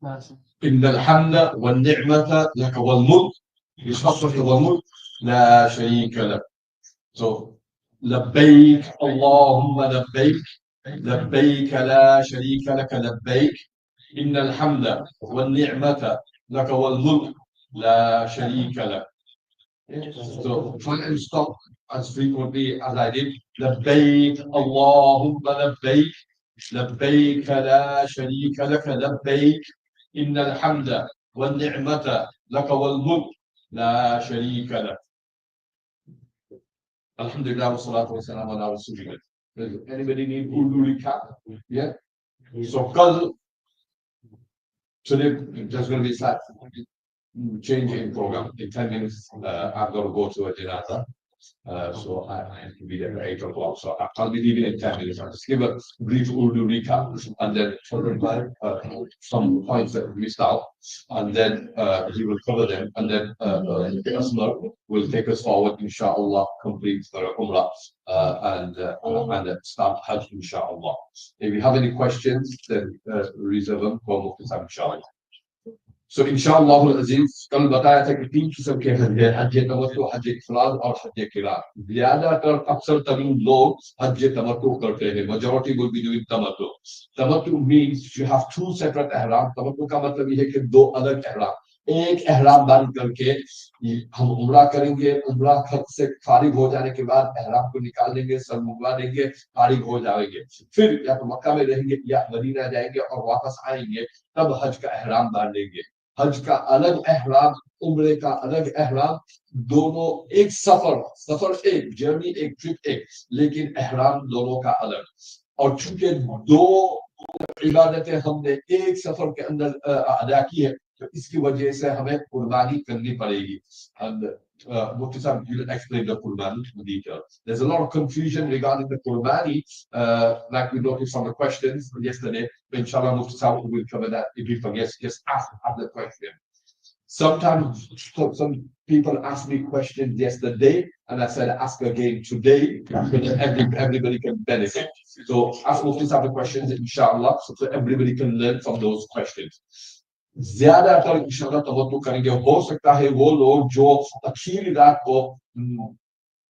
इन्नल हम्दा one निअमता luck वल मुल्क, वल मुल्क ला शरीक लक। So लब्बैक अल्लाहुम्मा लब्बैक, लब्बैक ला शरीक लक लब्बैक, इन्नल हम्दा वन निअमता लक वल मुल्क ला शरीक luck. So try and stop as frequently as I did. لبيك اللهم لبيك، لبيك لا شريك لك لبيك، إن الحمد والنعمة لك والملك لا شريك لك. Alhamdulillah, wassalatu wassalamu ala rasulillah. Anybody need Urdu recap? Yeah. So, today there's going to be slight change in program. In 10 minutes, I've got to go to a janazah. So I have to be there at 8 o'clock. So I'll be leaving in 10 minutes. I'll just give a brief Urdu recap and then some points that we missed out. And then he will cover them. And then Asmar will take us forward, inshallah, complete the Umrah and start Hajj, inshallah. If you have any questions, then reserve them for Mufti Saab, inshallah. So इंशाअल्लाह अजीज कल बताया था कि 3 किस्म के हज है, हज तमत्तु, हज इफराद और हज किरान। ज्यादातर अक्सर तरीन लोग हज तमत्तु करते हैं। Majority will be doing tamattu. Tamattu means you have 2 separate ihram। तमत्तु का मतलब ये है कि 2 अलग ihram। एक ihram बंद करके हम उम्रा करेंगे, उम्रा खर्च से फारिग हो जाने के बाद ihram को निकाल देंगे, सर मुंगवा देंगे, फारिग हो जाएंगे। फिर या तो मक्का में रहेंगे या मदीना जाएंगे और वापस आएंगे, तब हज का ihram बांधेंगे। हज का अलग एहराम, उम्रे का अलग एहराम, दोनों एक सफर एक, जर्नी एक, ट्रिप एक, लेकिन एहराम दोनों का अलग। और चूंकि 2 इबादतें हमने एक सफर के अंदर अदा की है, तो इसकी वजह से हमें कुर्बानी करनी पड़ेगी। And Mufti Saab will explain the Qurbani in detail. There's a lot of confusion regarding the Qurbani, like we noticed from the questions yesterday. Inshallah, Mufti Saab will cover that. If he forgets, just ask the question. Sometimes some people ask me questions yesterday, and I said ask again today, so that everybody can benefit. So ask Mufti Saab the questions, inshallah, so everybody can learn from those questions. ज्यादातर इंशाल्लाह तवज्जो करेंगे। हो सकता है वो लोग जो आखिरी रात को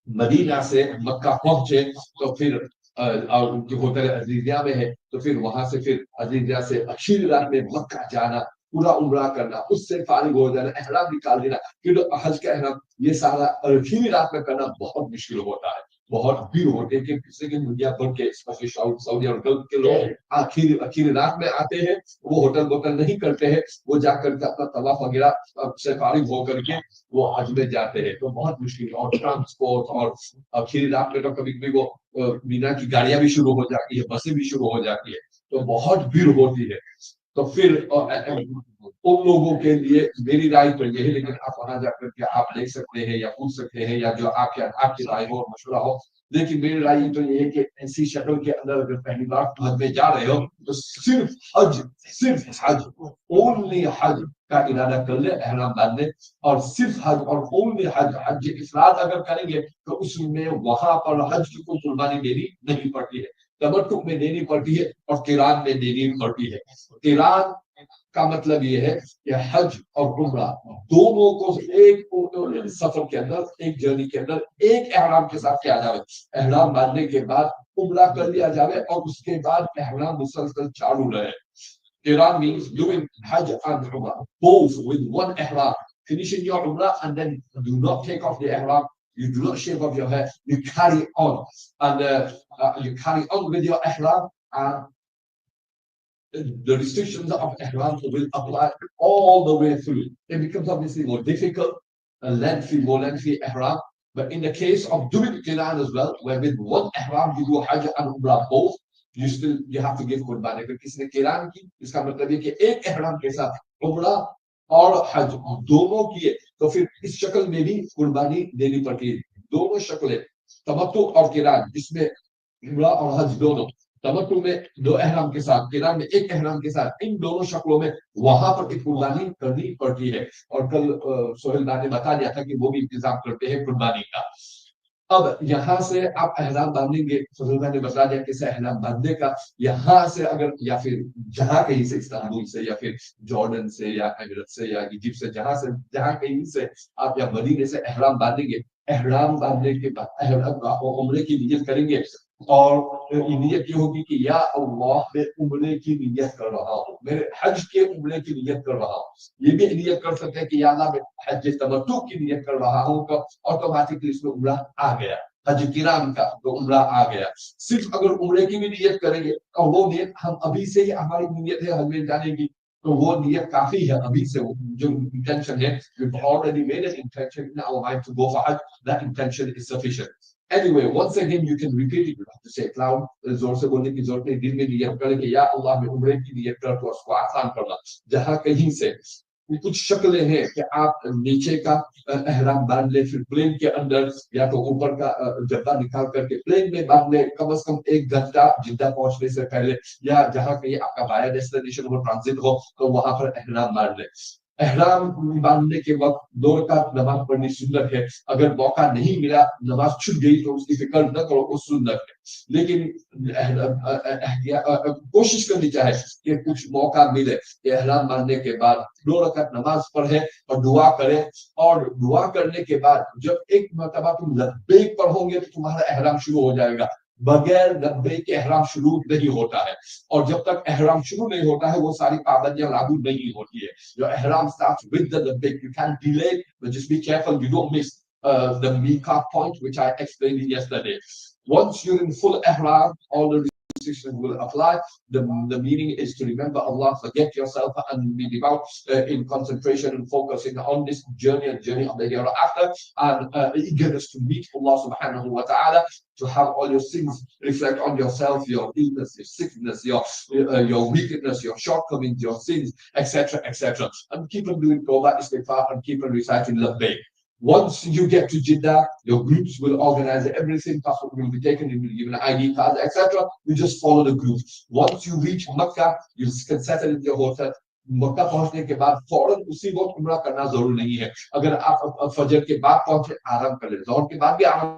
मदीना से मक्का पहुंचे, तो फिर और उनके होटल अजीजिया में है, तो फिर वहां से फिर अजीजिया से आखिरी रात में मक्का जाना, पूरा उम्रा करना, उससे फारिग हो जाना, एहराम निकाल देना, फिर हज का एहराम, ये सारा आखिरी रात में करना बहुत मुश्किल होता है। बहुत भीड़ होती है कि किसी की दुनिया भर के सऊदी और गल्फ के लोग आखिरी रात में आते हैं। वो होटल नहीं करते हैं, वो जाकर के अपना तवाफ वगैरह से फारिग होकर के वो हज में जाते हैं। तो बहुत मुश्किल, और ट्रांसपोर्ट और आखिरी रात में तो कभी कभी वो मीना की गाड़ियां भी शुरू हो जाती है, बसें भी शुरू हो जाती है, तो बहुत भीड़ होती है। तो फिर उन लोगों के लिए मेरी राय तो ये है, लेकिन आप वहां जाकर के आप देख सकते हैं या पूछ सकते हैं, या जो आपकी राय हो, मशवरा हो। लेकिन मेरी राय तो ये है कि ऐसी शक्ल के अंदर अगर पहली बार हज में जा रहे हो, तो सिर्फ हज, ओनली हज का इरादा कर ले, एहराम बांध ले, और सिर्फ हज और ओनली हज। हज इफराद अगर करेंगे तो उसमें वहां पर हज की कोई कुर्बानी देनी नहीं पड़ती है, तमत्तु में देनी पड़ती है और किरान में देनी पड़ती है। किरान का मतलब ये है कि हज और उम्रा दोनों को एक सफर के अंदर, एक जर्नी के अंदर, एक एहराम के साथ किया जाए। एहराम बांधने के बाद उम्रा कर लिया जाए और उसके बाद एहराम मुसलसल चालू रहे। Qiran means doing Hajj and Umrah both with one ihram, finishing your Umrah and then do not take off the ihram. You do not shave off your hair. You carry on, and you carry on with your ihram, and the restrictions of ihram will apply all the way through. It becomes obviously more difficult, more lengthy ihram. But in the case of doing Qiran as well, where with one ihram you do Hajj and Umrah both, you have to give कुर्बानी। अगर किसी ने किरान की, इसका मतलब है कि एक ihram के साथ उम्रा और हज दोनों किए, तो फिर इस शक्ल में भी कुर्बानी देनी पड़ती है। दोनों शक्लें, तमत्तु और किरान, इसमें उम्रा और हज दोनों, तमत्तु में 2 एहराम के साथ, किरान में 1 एहराम के साथ, इन दोनों शक्लों में वहां पर एक कुर्बानी करनी पड़ती है। और कल सोहेल ने बता दिया था कि वो भी इंतजाम करते हैं कुर्बानी का। अब यहाँ से आप एहराम बांधेंगे, फजूल मैंने बता दिया कैसे एहराम बांधने का। यहाँ से अगर या फिर जहाँ कहीं से, इस्तांबुल से या फिर जॉर्डन से या एमिरेट से या इजिप्ट से, जहाँ कहीं से आप या मदीने से एहराम बांधेंगे, एहराम बांधने के बाद उम्रे की नियत करेंगे। और नियत ये होगी कि या अल्लाह, मैं उम्रे की नियत कर रहा हूँ, मेरे हज के उम्रे की नियत कर रहा हूँ। ये भी नियत कर सकते हैं कि या अल्लाह, मैं हज तमत्तु की नियत कर रहा हूँ, तो ऑटोमेटिकली इसमें उम्रा आ गया। हज किराम का तो उम्रा आ गया। सिर्फ अगर उम्रे की भी नियत करेंगे, और वो नियत हम अभी से ही, हमारी नियत है हज में जाने की, तो वो नियत काफी है अभी से। वो जो इंटेंशन है, already made an intention in our mind to go for Hajj, that intention is sufficient. Anyway, once again, you can repeat it. You have to say it loud. जोर से बोलने की जरूरत नहीं। दिल में नियत करें कि या अल्लाह, मैं उम्रे की नियत कर, तो उसको आसान करना। जहां कहीं से कुछ शक्लें हैं कि आप नीचे का एहराम बांध ले, फिर प्लेन के अंदर या तो ऊपर का जब्बा निकाल करके प्लेन में बांध ले, कम से कम 1 घंटा जिद्दा पहुंचने से पहले, या जहां कहीं आपका बाया डेस्टिनेशन हो, ट्रांजिट हो, तो वहां पर एहराम बांध ले। एहराम बांधने के वक्त 2 रकात नमाज पढ़नी सुन्नत है। अगर मौका नहीं मिला, नमाज छूट गई, तो उसकी फिक्र न करो, वो सुन्नत है। लेकिन कोशिश करनी चाहिए कि कुछ मौका मिले, एहराम बांधने के बाद 2 रकात नमाज पढ़े और दुआ करें। और दुआ करने के बाद जब एक मरतबा तुम लब्बैक पढ़ोगे, तो तुम्हारा एहराम शुरू हो जाएगा। बगैर लब्बैक के एहराम शुरू नहीं होता है। और जब तक एहराम शुरू नहीं होता है, वो सारी पाबंदियां लागू नहीं होती है। Your ihram starts with the labbaik. You can't delay, but just be careful you don't miss the miqat point, which I explained yesterday. Once you're in full ihram, all the restrictions will apply. The meaning is to remember Allah, forget yourself, and be devout in concentration and focusing on this journey of the hereafter, and eagerness to meet Allah subhanahu wa ta'ala, to have all your sins reflect on yourself, your illness, your sickness, your wickedness, your shortcomings, your sins, etc., etc. And keep on doing Tawbah, Istighfar, and keep on reciting Labbaik. Once you get to Jeddah, your groups will organize everything, passport will be taken, you will be given an ID card, etc. You just follow the groups. Once you reach Makkah, you can settle in your hotel. मक्का पहुंचने के बाद फौरन उसी वक्त उम्रा करना जरूर नहीं है। अगर आप फजर के बाद पहुंचे, आराम कर ले, जोहर के बाद भी आराम।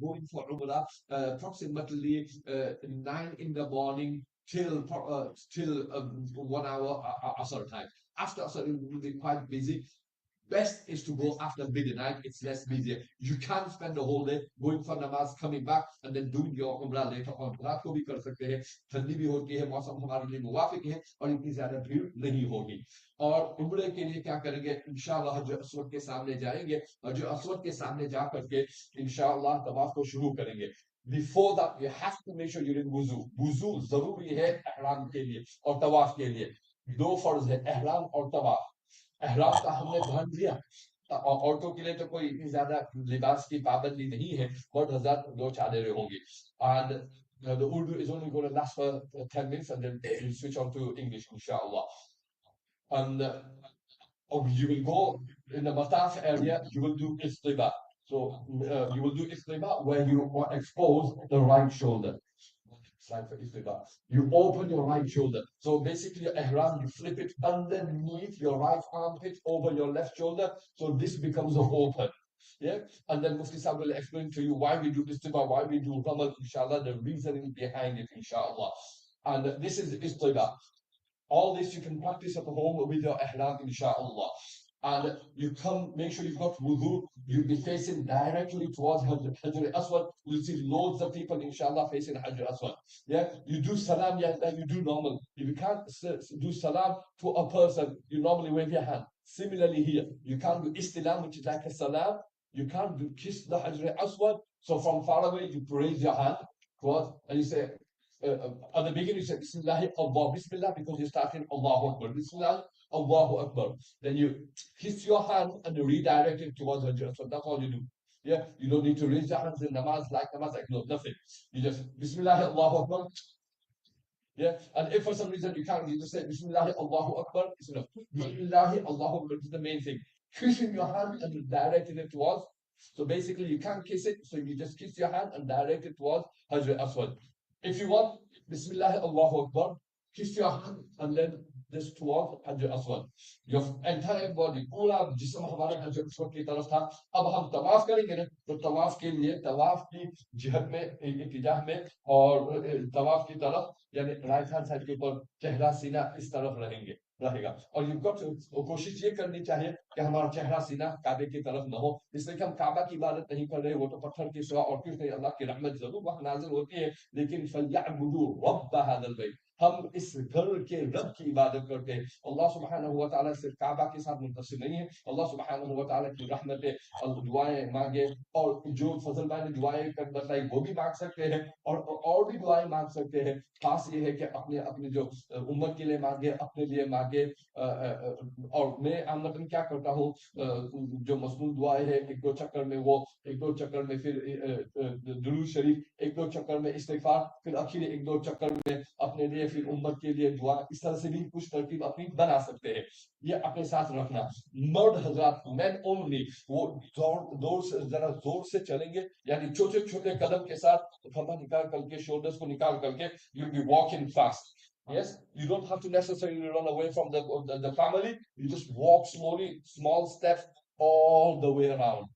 Going for Umrah approximately 9 in the morning till 1 hour Asr time. After Asr, it will be quite busy. Best is to go after midnight. It's less busier. You can't spend the whole day going for namaz, coming back, and then doing your umrah later on. रात को भी कर सकते हैं, ठंडी भी होती है, मौसम हमारे लिए मुवाफिक है, और इतनी ज्यादा भीड़ नहीं होगी। और उम्रे के लिए क्या करेंगे, इंशाअल्लाह जो अस्वद के सामने जाएंगे, और जो अस्वद के सामने जा करके इंशाअल्लाह तवाफ को शुरू करेंगे। Before that, you have to make sure you're in wuzu. Wuzu जरूरी है ihram के लिए और तवाफ के लिए। 2 फर्ज है, ihram और तवाफ। एहराम का हमने ध्यान दिया। औरतों के लिए तो कोई इतनी ज्यादा लिबास की पाबंदी नहीं है, बहुत हजार 2 चादरें होंगी। And the Urdu is only going to last for 10 minutes, and then we'll switch on to English, inshallah. And you will go in the Mataf area, you will do istiba. So you will do istiba where you expose the right shoulder. Slide for istiba. You open your right shoulder. So basically, your ihram, you flip it underneath your right armpit over your left shoulder. So this becomes an open. Yeah, and then Mufti Saab will explain to you why we do istiba, why we do ramal, inshallah, the reasoning behind it, inshallah. And this is istiba. All this you can practice at home with your ihram, inshallah. And you come, make sure you've got wudu. You'll be facing directly towards Hajj Aswad. You'll see loads of people, inshallah, facing Hajj Aswad. Yeah, you do salam, yeah, like you do normal. If you can't do salam to a person, you normally wave your hand. Similarly here, you can't do istilam, which is like a salam. You can't do kiss the Hajj Aswad. So from far away, you raise your hand towards, and you say, at the beginning, you say Bismillah, Allah, Bismillah, because you're starting Allahu Akbar. Bismillah, Allahu Akbar. Then you kiss your hand and you redirect it towards Hajj. So that's all you do. Yeah, you don't need to raise your hands in namaz, like no, nothing. You just Bismillah, Allahu Akbar. Yeah, and if for some reason you can't, you just say Bismillah, Allahu Akbar. It's enough. Bismillah, Allahu Akbar is the main thing. Kissing your hand and directing it towards. So basically, you can't kiss it, so you just kiss your hand and direct it towards Hajj Aswad. If you want, Bismillah, Allahu Akbar, kiss your hand and then this towards Hajj Aswad. Your entire body, पूरा जिस्म हमारा हज Aswad की तरफ था. अब हम तवाफ करेंगे ना, तो तवाफ के लिए तवाफ की जिहत में इत्तिजाह में और तवाफ की तरफ यानी राइट हैंड साइड के ऊपर चेहरा सीना इस तरफ रहेगा. और यू गॉट कोशिश ये करनी चाहिए कि हमारा चेहरा सीना काबे की तरफ न हो, इसलिए कि हम काबा की इबादत नहीं कर रहे, वो तो पत्थर की सिवा और कुछ नहीं. अल्लाह की रहमत जरूर वहां नाजिल होती है, लेकिन फल्यअबुदू रब्ब हादल बैत, हम इस घर के रब की इबादत करते हैं. अल्लाह सुब्हानहू व तआला सिर्फ काबा के साथ मुंतसिर नहीं है. अल्लाह सुब्हानहू व तआला की रहमतें और दुआएं मांगे, और जो फजल भाई ने दुआएं कर बताई वो भी मांग सकते हैं, और भी दुआएं मांग सकते हैं. खास ये है कि अपने अपने जो उम्मत के लिए मांगे, अपने लिए मांगे. और मैं आमतन क्या करता हूँ, जो मसनून दुआएं है, एक दो चक्कर में वो, एक दो चक्कर में फिर दुरूद शरीफ, एक दो चक्कर में इस्तिगफार, फिर आखिर एक दो चक्कर में अपने लिए, फिर उम्मत के लिए दुआ. इस तरह से भी कुछ तरकीब अपनी बना सकते हैं. ये अपने साथ रखना. मर्द हजरात, मैन ओनली, वो जोर से, जरा जोर से चलेंगे, यानी छोटे छोटे कदम के साथ खंभा निकाल करके, शोल्डर्स को निकाल करके, you'll be walking fast. Yes, you don't have to necessarily run away from the family. You just walk slowly, small steps all the way around.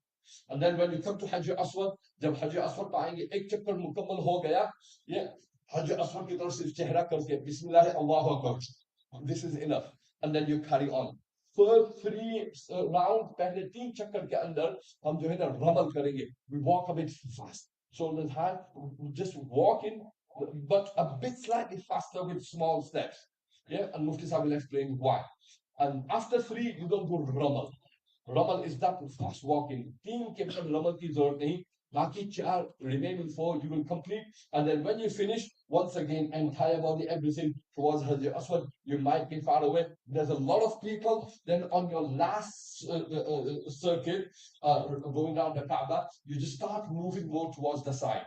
And then when you come to Hajj Aswad, जब हज असवद पाएंगे, एक चक्कर मुकम्मल हो गया, ये हज असवद की तरफ से चेहरा करके बिस्मिल्लाह अल्लाहु Akbar, this is enough. And then you carry on. First three round, पहले तीन चक्कर के अंदर हम जो है ना रमल करेंगे. We walk a bit fast, shoulders high, just walk in, but a bit slightly faster with small steps. Yeah, and Mufti Saab will explain why. And after three, you don't go ramal. Ramal is that fast walking. तीन के बाद ramal की जरूरत नहीं. Baki चार, remaining four, you will complete. And then when you finish, once again, entire body, everything towards Hajj Aswad. You might be far away. There's a lot of people. Then on your last circuit, going down the Kaaba, you just start moving more towards the side.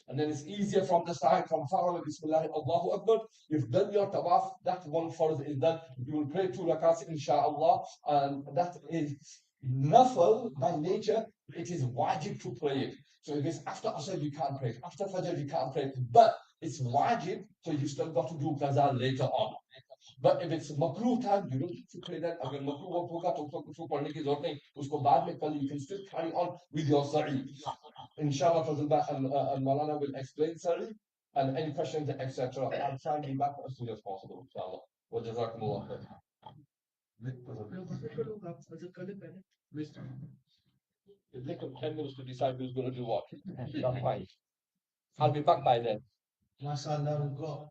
And then it's easier from the side, from far away, Bismillah, Allahu Akbar. You've done your tawaf, that one farz is done. You will pray two rakats, inshallah, and that is nafal by nature. It is wajib to pray it. So if it's after Asr, you can't pray it. After Fajr, you can't pray it. But it's wajib, so you still got to do qaza later on. But if it's makruh time, you don't have to pray that. अगर makruh वक्त होगा तो उसको कुछ पढ़ने की जरूरत नहीं. उसको बाद में कल, you can still carry on with your sa'i. Inshallah, and Mawlana will explain Sari and any questions, etc. I'll try and be back as soon as possible, inshallah. Wa jazakumullah khair. It took 10 minutes to decide who's going to do what. That's fine. I'll be back by then. MashaAllah, we've got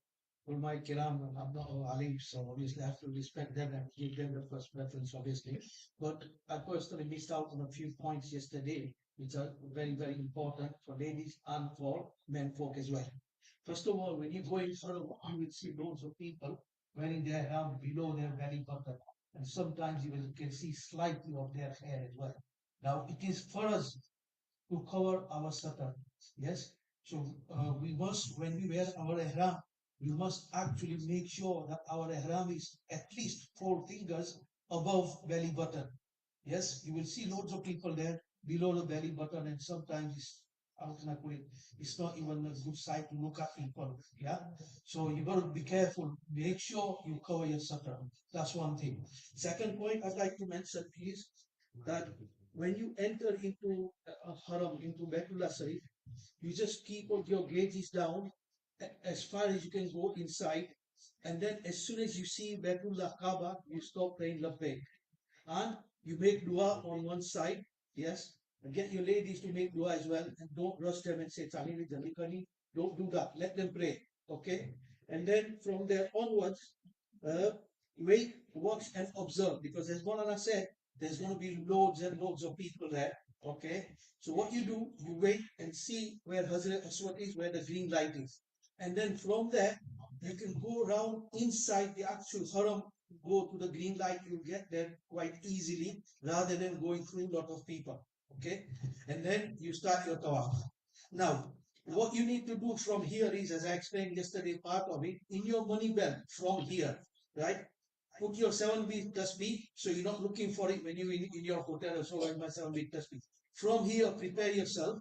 Ulama Kiram and Abdul Ali, so obviously I have to respect them and give them the first preference, obviously. But I personally missed out on a few points yesterday, which are very, very important for ladies and for men folk as well. First of all, when you go in front of, you will see loads of people wearing their hair below their belly button. And sometimes even you can see slightly of their hair as well. Now, it is for us to cover our satar. Yes. So we must, when we wear our ihram, we must actually make sure that our ihram is at least 4 fingers above belly button. Yes, you will see loads of people there below the belly button, and sometimes it's, how can I put it? It's not even a good sight to look at people. Yeah. So you got to be careful. Make sure you cover your satar. That's one thing. Second point I'd like to mention is that when you enter into a haram, into Baitullah Sharif, you just keep your gazes down as far as you can go inside. And then as soon as you see Baitullah Kaaba, you stop praying Labbaik. And you make dua on one side, yes. And get your ladies to make dua as well. And don't rush them and say, Talini, Jalikani. Don't do that. Let them pray. Okay? And then from there onwards, wait, watch, and observe. Because as Mawlana said, there's going to be loads and loads of people there. Okay? So what you do, you wait and see where Hazrat Aswad is, where the green light is. And then from there, you can go around inside the actual haram, go to the green light, you get there quite easily rather than going through a lot of people. Okay? And then you start your tawaf. Now, what you need to do from here is, as I explained yesterday, part of it, in your money belt from here, right? Put your 7 beat tasbih, so you're not looking for it when you're in your hotel or so, like my 7 beat tasbih. From here, prepare yourself.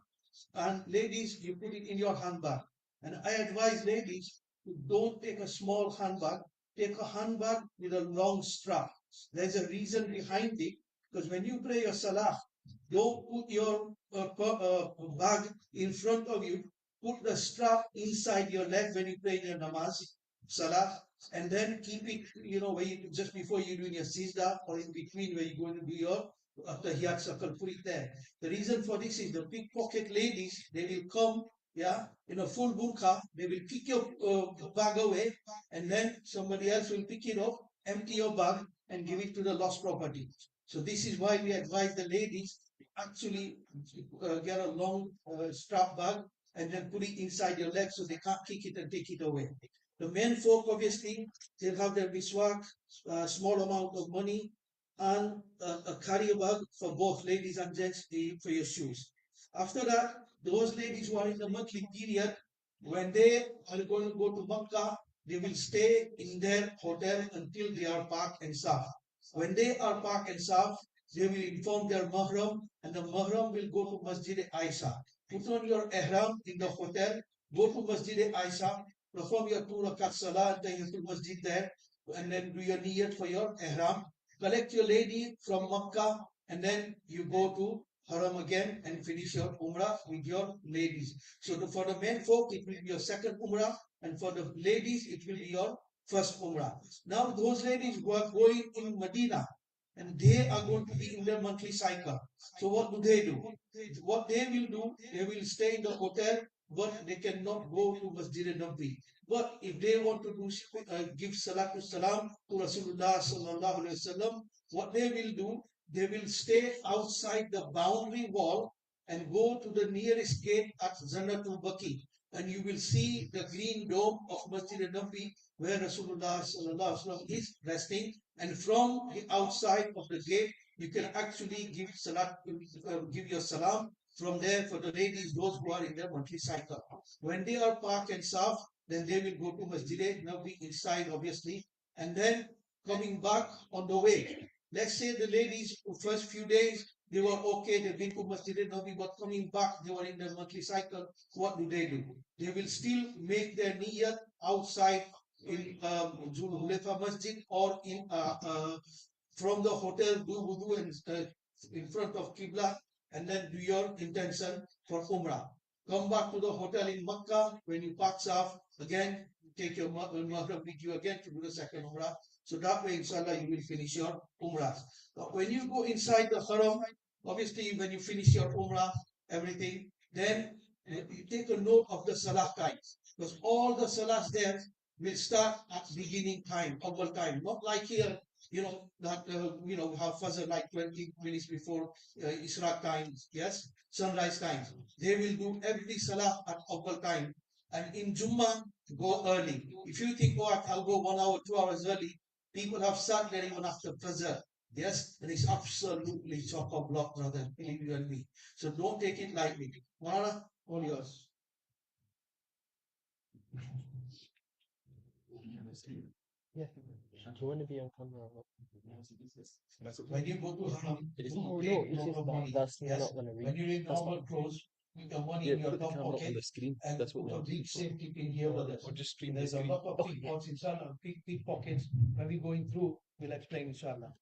And ladies, you put it in your handbag. And I advise ladies to don't take a small handbag. take a handbag with a long strap. There's a reason behind it, because when you pray your salah, don't put your bag in front of you. Put the strap inside your leg when you pray your namaz, salah, and then keep it, where you, just before you do your sijda or in between where you're going to do your tahiyat sakal, put it there. The reason for this is the pickpocket ladies, they will come, yeah, in a full burqa, they will pick your bag away, and then somebody else will pick it up, empty your bag, and give it to the lost property. So this is why we advise the ladies to actually get a long strap bag and then put it inside your leg so they can't kick it and take it away. The men folk, obviously, they'll have their miswak, small amount of money, and a carrier bag for both ladies and gents for your shoes. After that, those ladies who are in the monthly period, when they are going to go to Makkah, they will stay in their hotel until they are parked and safe. When they are parked and safe, they will inform their mahram, and the mahram will go to Masjid Aisha. Put on your ihram in the hotel, go to Masjid Aisha, perform your 2 rakat salah at the Masjid there, and then do your niyat for your ihram. Collect your lady from Makkah, and then you go to Haram again and finish your Umrah with your ladies. So for the men folk, it will be your second Umrah, and for the ladies, it will be your first Umrah. Now, those ladies who are going in Medina, and they are going to be in their monthly cycle. So what do they do? What they will do, they will stay in the hotel, but they cannot go to Masjid Nabi. But if they want to do give salatu salam to Rasulullah sallallahu alaihi wasallam, what they will do, they will stay outside the boundary wall and go to the nearest gate at Zannatul Baqi, and you will see the green dome of Masjid Nabi where Rasulullah sallallahu alaihi wasallam is resting. And from the outside of the gate, you can actually give salat, give your salam from there for the ladies, those who are in their monthly cycle. When they are parked and safe, then they will go to Masjid Nabi inside, obviously, and then coming back on the way. Let's say the ladies, first few days, they were okay, they've been to Masjid Nabi, but coming back, they were in their monthly cycle. What do? They will still make their niyyat outside in Zul Hulefa Masjid or in from the hotel, do wudu and in front of Qibla, and then do your intention for Umrah. Come back to the hotel in Makkah. When you park off, again, take your mahram with you again to do the second Umrah. So that way, inshallah, you will finish your Umrah. But when you go inside the Haram, obviously, when you finish your Umrah, everything, then you take a note of the Salah times. Because all the Salahs there will start at beginning time, awal time. Not like here, that, we have Fajr like 20 minutes before Ishraq times, yes, sunrise times. They will do every Salah at awal time. And in Jummah, go early. If you think, oh, I'll go 1 hour, 2 hours early, people have sat there even after Fajr. Yes, and it's absolutely chock-a-block, brother, believe you and me. So don't take it lightly. Mawlana, all yours. Yeah. Do you want to be on camera? When you go to Haram, No, you no, take it's lot just of money. that's Yes. not going to When read. you're in That's normal not. clothes, put your money Yeah, in your put the top camera on pocket the screen. and That's what we put a want. big safety pin here with us. Or just stream the There's a screen. lot of Oh, yeah. pickpockets, inshallah, pickpockets. When we're going through, we'll explain, inshallah.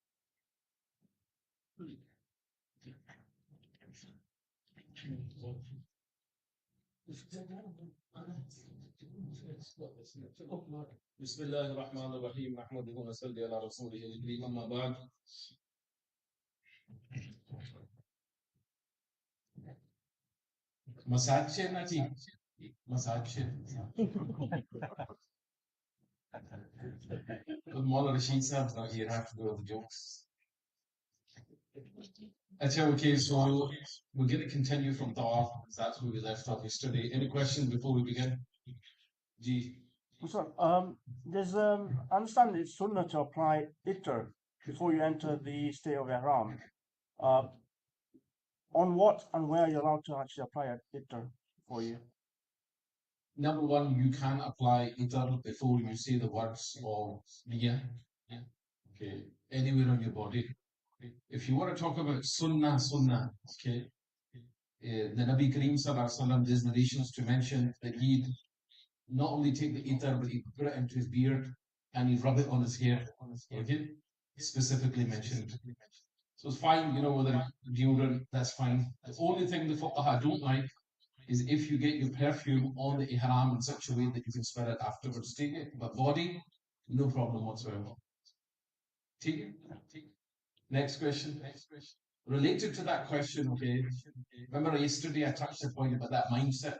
بسم الله الرحمن الرحيم نحمده ونصلي على رسوله الكريم أما بعد مساج نتي مساج Mawlana Rashid Saab not here, have to go with the jokes. Okay, so we're going to continue from Tawaf. That's where we left off yesterday. Any questions before we begin? G. So, there's I understand it's sunnah to apply itr before you enter the state of ihram. On what and where you're allowed to actually apply itr for you? Number one, you can apply itar before you say the words of Niyah. Okay, anywhere on your body. If you want to talk about sunnah, okay, the Nabi Kareem Sallallahu Alaihi Wasallam, there's narrations to mention that he'd not only take the itar, but he'd put it into his beard and you rub it on his hair. Okay, specifically mentioned. So it's fine, you know, whether deodorant, that's fine. The only thing the fuqaha don't like is if you get your perfume on the ihram in such a way that you can smell it afterwards. Take it, but body, no problem whatsoever. Take it. Next question. Related to that question, okay. Remember yesterday I touched the point about that mindset.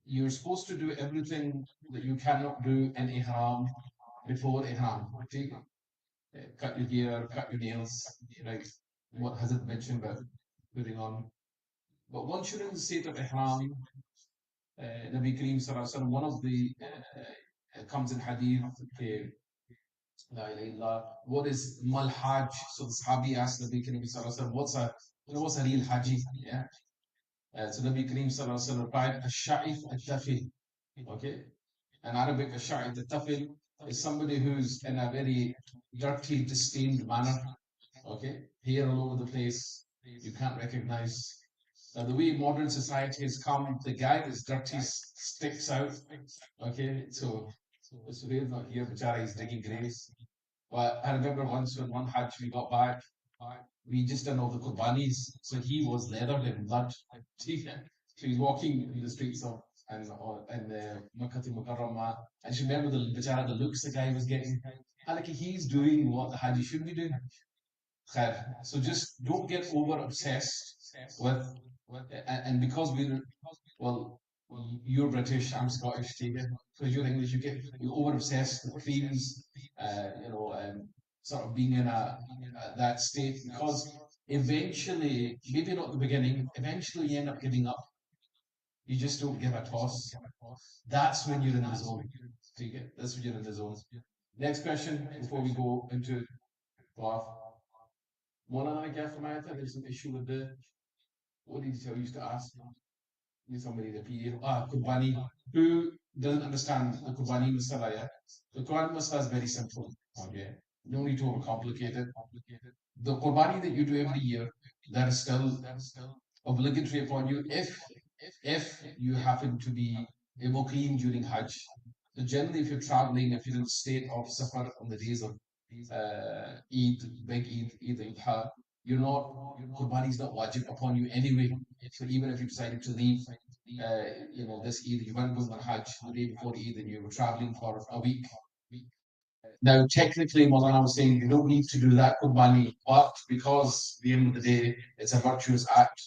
You're supposed to do everything that you cannot do in ihram before ihram. Take it. Cut your hair, cut your nails, right? What has it mentioned about putting on? But once you're in the state of ihram, Nabi Kareem Sallallahu Alaihi Wasallam, one of the comes in hadith, okay, La ilaha illallah, what is mal hajj? So the Sahabi asked Nabi Kareem Sallallahu Alaihi Wasallam, what's a real haji? Yeah. So Nabi Kareem Sallallahu Alaihi Wasallam replied, Ash-sha'if al-tafil. Okay. In Arabic, Ash-sha'if al-tafil is somebody who's in a very dirty, disdained manner. Okay, hair all over the place, you can't recognize. Now, the way modern society has come, the guy that's dirty sticks out. Okay, so Suhail's not here, Bichara, he's digging graves. But I remember once when one Hajj we got back, we just done all the Qurbanis, so he was leathered in blood. So he's walking in the streets of and Makkah Mukarramah, and you remember the Bichara, the looks the guy was getting. And like he's doing what the Hajj should be doing. So just don't get over obsessed with, and because well, you're British, I'm Scottish, because you're English, you over obsessed with creams, sort of being in that state, because eventually, maybe not the beginning, eventually you end up giving up. You just don't give a toss. That's when you're in the zone. That's when you're in the zone. Next question before we go into off. Mawlana Gafamata, there's an issue with what did he tell you used to ask? Somebody, the PA, Qurbani, who doesn't understand the Qurbani Masala, yeah? The Qurbani Masala is very simple, okay? No need to overcomplicate it. The Qurbani that you do every year, that is still obligatory upon you if you happen to be Muqim during Hajj. So generally, if you're traveling, if you're in the state of Safar on the days of Eid, big Eid al-Adha, Qurbani is not wajib upon you anyway. So even if you decided to leave, this Eid, you went going on Hajj the day before Eid and you were traveling for a week. Now, technically, Mawlana was saying you don't need to do that Qurbani, but because at the end of the day, it's a virtuous act,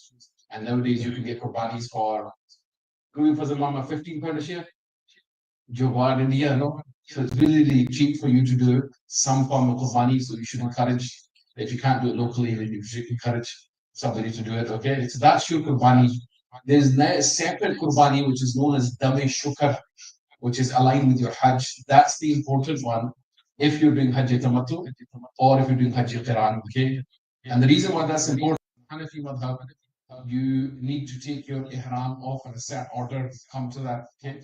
and nowadays you can get Qurbanis for, going for the mama, £15 a share. Jawad India, no? So it's really, really cheap for you to do some form of Qurbani, so you should encourage, if you can't do it locally, then you should encourage somebody to do it, okay? So that's your Qurbani. There's now a separate Qurbani, which is known as Dame Shukr, which is aligned with your Hajj. That's the important one if you're doing Hajj Tamattu or if you're doing Hajj Qiran, okay? And the reason why that's important, Hanafi madhab, you need to take your ihram off in a set order, come to that, okay?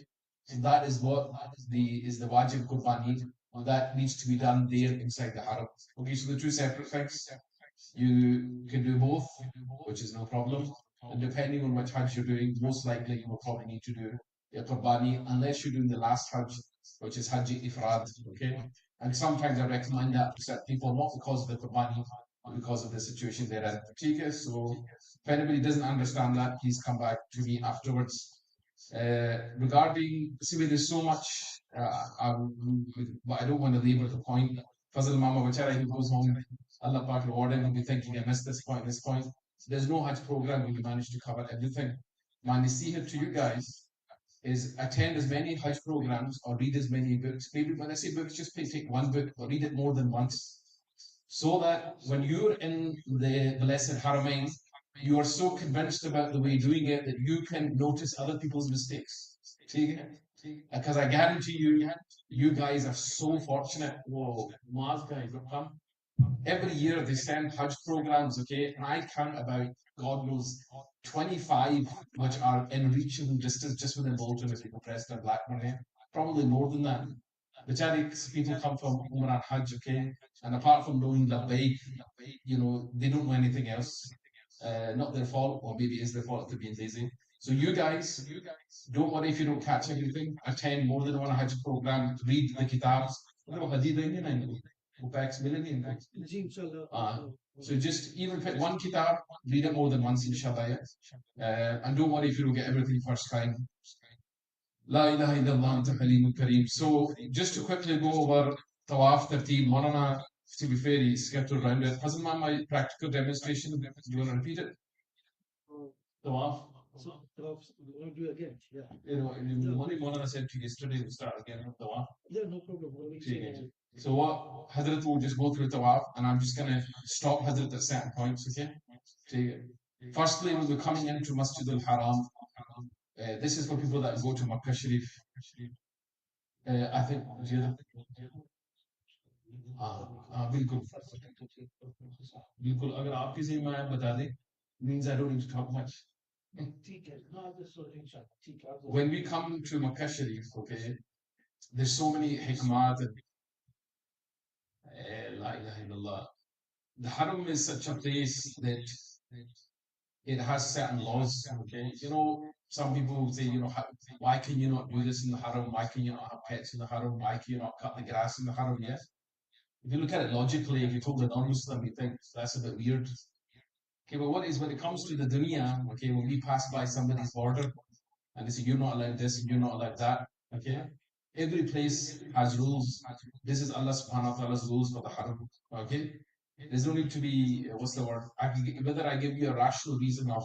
So that is what is the wajib Qurbani, that needs to be done there inside the haram. Okay, so the two separate things. You can do both, which is no problem. And depending on which Hajj you're doing, most likely you will probably need to do a Qurbani, unless you're doing the last Hajj, which is Hajj Ifrad, okay? And sometimes I recommend that to certain people, not because of the Qurbani, but because of the situation they're in. Okay, so if anybody doesn't understand that, please come back to me afterwards. Regarding, see, there's so much, but I don't want to labor the point. Fazal Mama Bachara, he goes home, Allah Pak reward him, he'll be thinking, I missed this point, this point. There's no Hajj program where you manage to cover everything. My nasihat to you guys is attend as many Hajj programs or read as many books. Maybe when I say books, just take one book or read it more than once. So that when you're in the Blessed Haramain, you are so convinced about the way doing it that you can notice other people's mistakes. Because I guarantee you, you guys are so fortunate. Whoa, Maz guys, come. Every year they send Hajj programs, okay, and I count about, God knows, 25 which are in reachable distance just within Bolton if you go Preston and Blackburn here. Probably more than that. The people come from Umrah and Hajj, okay, and apart from knowing Labbaik, they don't know anything else. Not their fault, or maybe it's their fault to being lazy. So you guys, don't worry if you don't catch everything. Attend more than one Hajj program. Read the kitabs. So just even pick one kitab, read it more than once, inshallah. Yeah? And don't worry if you don't get everything first time. La ilaha illallah anta halimul kareem. So just to quickly go over Tawaf 13, Mawlana, to be fair, he scattered around it. Hasn't my practical demonstration? Do you want to repeat it? Tawaf. So, you want to do it again? Yeah. You know, what Mawlana said to you yesterday, we start again with Tawaf. Yeah, no problem. So what Hazrat will just go through Tawaf, and I'm just going to stop Hazrat at certain points, okay? Firstly, we'll be coming into Masjid al-Haram. This is for people that go to Makkah Sharif. I think, बिल्कुल बिल्कुल अगर आपकी ज़िम्मे में आप बता दें, means I don't need to talk much. When we come to Makkah Sharif, okay, there's so many hikmat and La ilaha illallah. The Haram is such a place that it has certain laws, okay? You know, some people say, you know, why can you not do this in the Haram? Why can you not have pets in the Haram? Why can you not cut the grass in the Haram? Yes. If you look at it logically, if you told a non-Muslim, you think that's a bit weird. Okay, but what is when it comes to the dunya, okay, when we pass by somebody's border and they say, you're not allowed this and you're not allowed that, okay? Every place has rules. This is Allah subhanahu wa ta'ala's rules for the Haram, okay? There's no need to be, what's the word? Whether I give you a rational reason of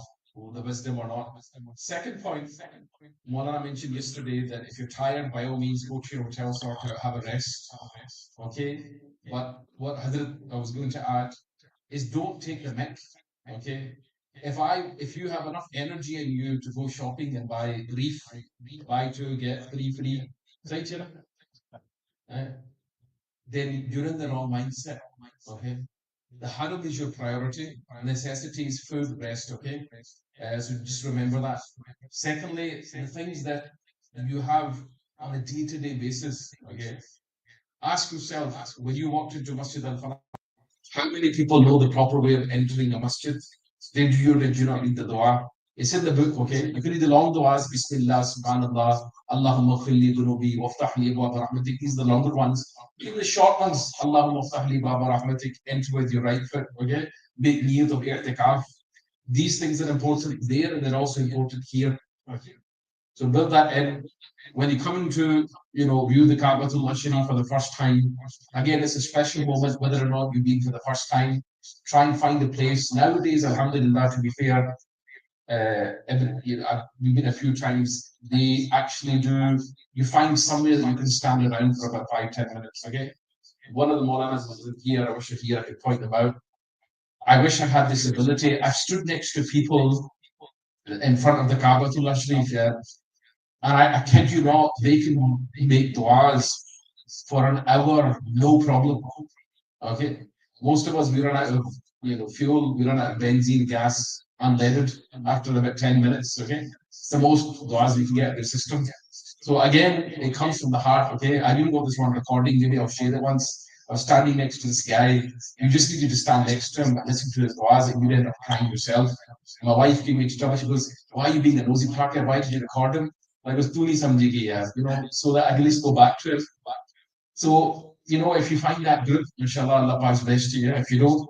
the wisdom or not. Second point, Mawlana mentioned yesterday that if you're tired, by all means, go to your hotel, sort of have a rest, okay? But what Hazrat I was going to add is don't take the mick, okay? If you have enough energy in you to go shopping and buy brief, buy two, get three free, then you're in the wrong mindset, okay? The Haram is your priority. Necessity is food, rest, okay? So just remember that. Secondly, the things that you have on a day-to-day basis, okay? Ask yourself, when you walked into Masjid al-Falah, how many people know the proper way of entering a masjid? Did you not read the dua? It's in the book, okay? You can read the long duas, Bismillah, Subhanallah, Allahumma khilli dunubi, waftah li abwaba rahmatik. These are the longer ones. Even the short ones, Allahumma waftah li baba rahmatik, enter with your right foot, okay? Make niyat of i'tikaf. These things are important there and they're also important here. Okay. So build that in. When you come into, view the Ka'batul Sharif for the first time, again, it's a special moment, whether or not you've been for the first time. Try and find a place. Nowadays, alhamdulillah, to be fair, we've been a few times, they actually do, you find somewhere that you can stand around for about 5-10 minutes, okay? One of the Mawlanas was here, I wish I could point them out. I wish I had this ability. I've stood next to people in front of the Ka'batul Sharif, yeah, and I kid you not, they can make du'as for an hour, no problem. Okay, most of us, we run out of fuel, we run out of benzene, gas, unleaded after about 10 minutes. Okay, it's the most du'as we can get in the system. So again, it comes from the heart. Okay, I didn't got this one recording. Maybe I'll share it once. I was standing next to this guy. You just needed to stand next to him and listen to his du'as, and you end up crying yourself. My wife gave me a trouble. She goes, "Why are you being a nosy parker? Why did you record him?" I was too so that I at least go back to it. So, if you find that good, inshallah, Allah Pak's blessed you. If you don't,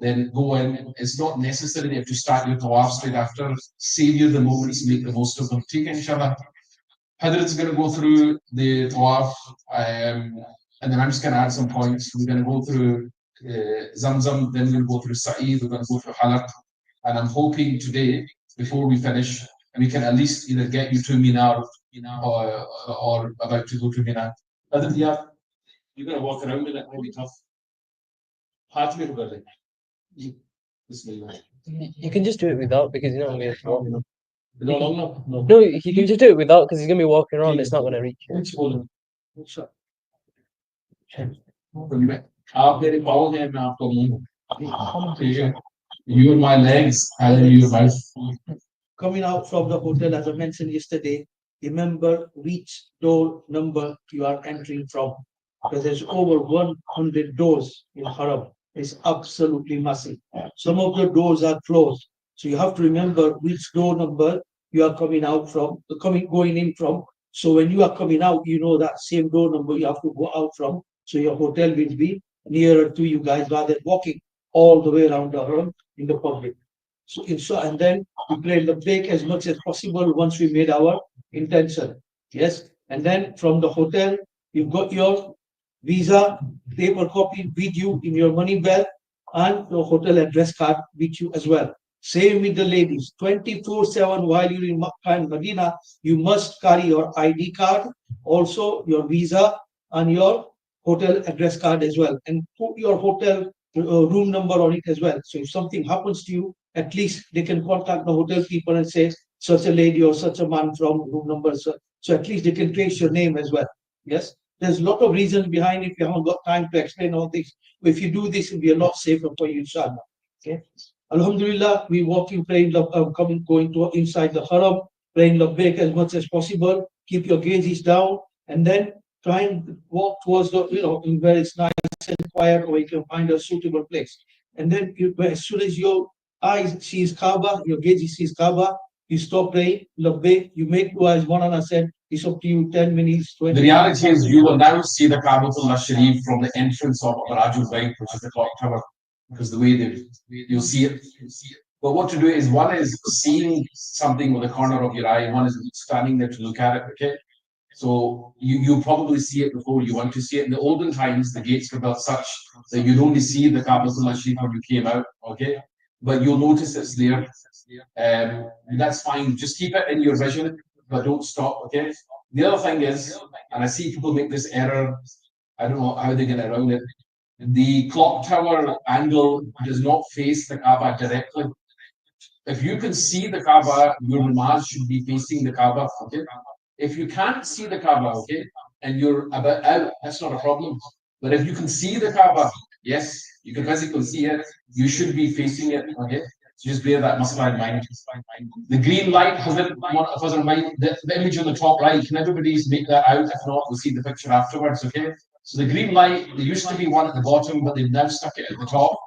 then go in. It's not necessary that you have to start your tawaf straight after. Savor the moments, make the most of them. Take it, inshallah. Hadrat is going to go through the tawaf, and then I'm just going to add some points. We're going to go through Zamzam, then we're going to go through Sa'id, we're going to go through Halaq. And I'm hoping today, before we finish, we can at least either get you to Mina or about to go to Mina. Hadrat, yeah, you're going to walk around in it, it will be tough. You can just do it without because I'm going to walk. No. No, you can just do it without because he's going to be walking around. It's not going to reach you. आप मेरे पाँव हैं मैं आपको मुंह ठीक है you are my legs and you are my Coming out from the hotel, as I mentioned yesterday, remember which door number you are entering from, because there's over 100 doors in Haram. It's absolutely massive. Some of the doors are closed, so you have to remember which door number you are coming out from, going in from. So when you are coming out, you know that same door number you have to go out from. So your hotel will be nearer to you guys rather than walking all the way around the haram in the public. So and then we pray the break as much as possible once we made our intention. Yes. And then from the hotel, you've got your visa, paper copy with you in your money belt, and your hotel address card with you as well. Same with the ladies, 24/7 while you're in Makkah and Medina, you must carry your ID card, also your visa and your hotel address card as well, and put your hotel room number on it as well. So if something happens to you, at least they can contact the hotel people and say such a lady or such a man from room number. So at least they can trace your name as well. Yes, there's a lot of reasons behind it. We haven't got time to explain all this. But if you do this, it'll be a lot safer for you, inshallah. Okay. Alhamdulillah, we walking, praying, going to inside the haram, praying labbaik as much as possible. Keep your gazes down, and then try and walk towards the, where it's nice and quiet, or you can find a suitable place. And then as soon as your eyes sees Kaaba, your gaze sees Kaaba, you stop praying, labbaik, you make dua as Mawlana said, it's up to you, 10 minutes, 20 The reality is you will now see the Kabatullah Sharif from the entrance of Rajul Bait, which is the clock tower, because the way you'll see it. But what to do is, one is seeing something with the corner of your eye, one is standing there to look at it, okay? So you probably see it before you want to see it. In the olden times, the gates were built such that you'd only see the Kabatullah Sharif when you came out, okay? But you'll notice it's there. That's fine. Just keep it in your vision, but don't stop, okay? The other thing is, and I see people make this error, I don't know how they get around it. The clock tower angle does not face the Kaaba directly. If you can see the Kaaba, your namaz should be facing the Kaaba, okay? If you can't see the Kaaba, okay, and you're about out, that's not a problem. But if you can see the Kaaba, yes, you can physically see it, you should be facing it, okay? So just bear that Masla in mind. The green light has it, the image on the top right, can everybody make that out? If not, we'll see the picture afterwards, okay? So the green light, there used to be one at the bottom, but they've now stuck it at the top.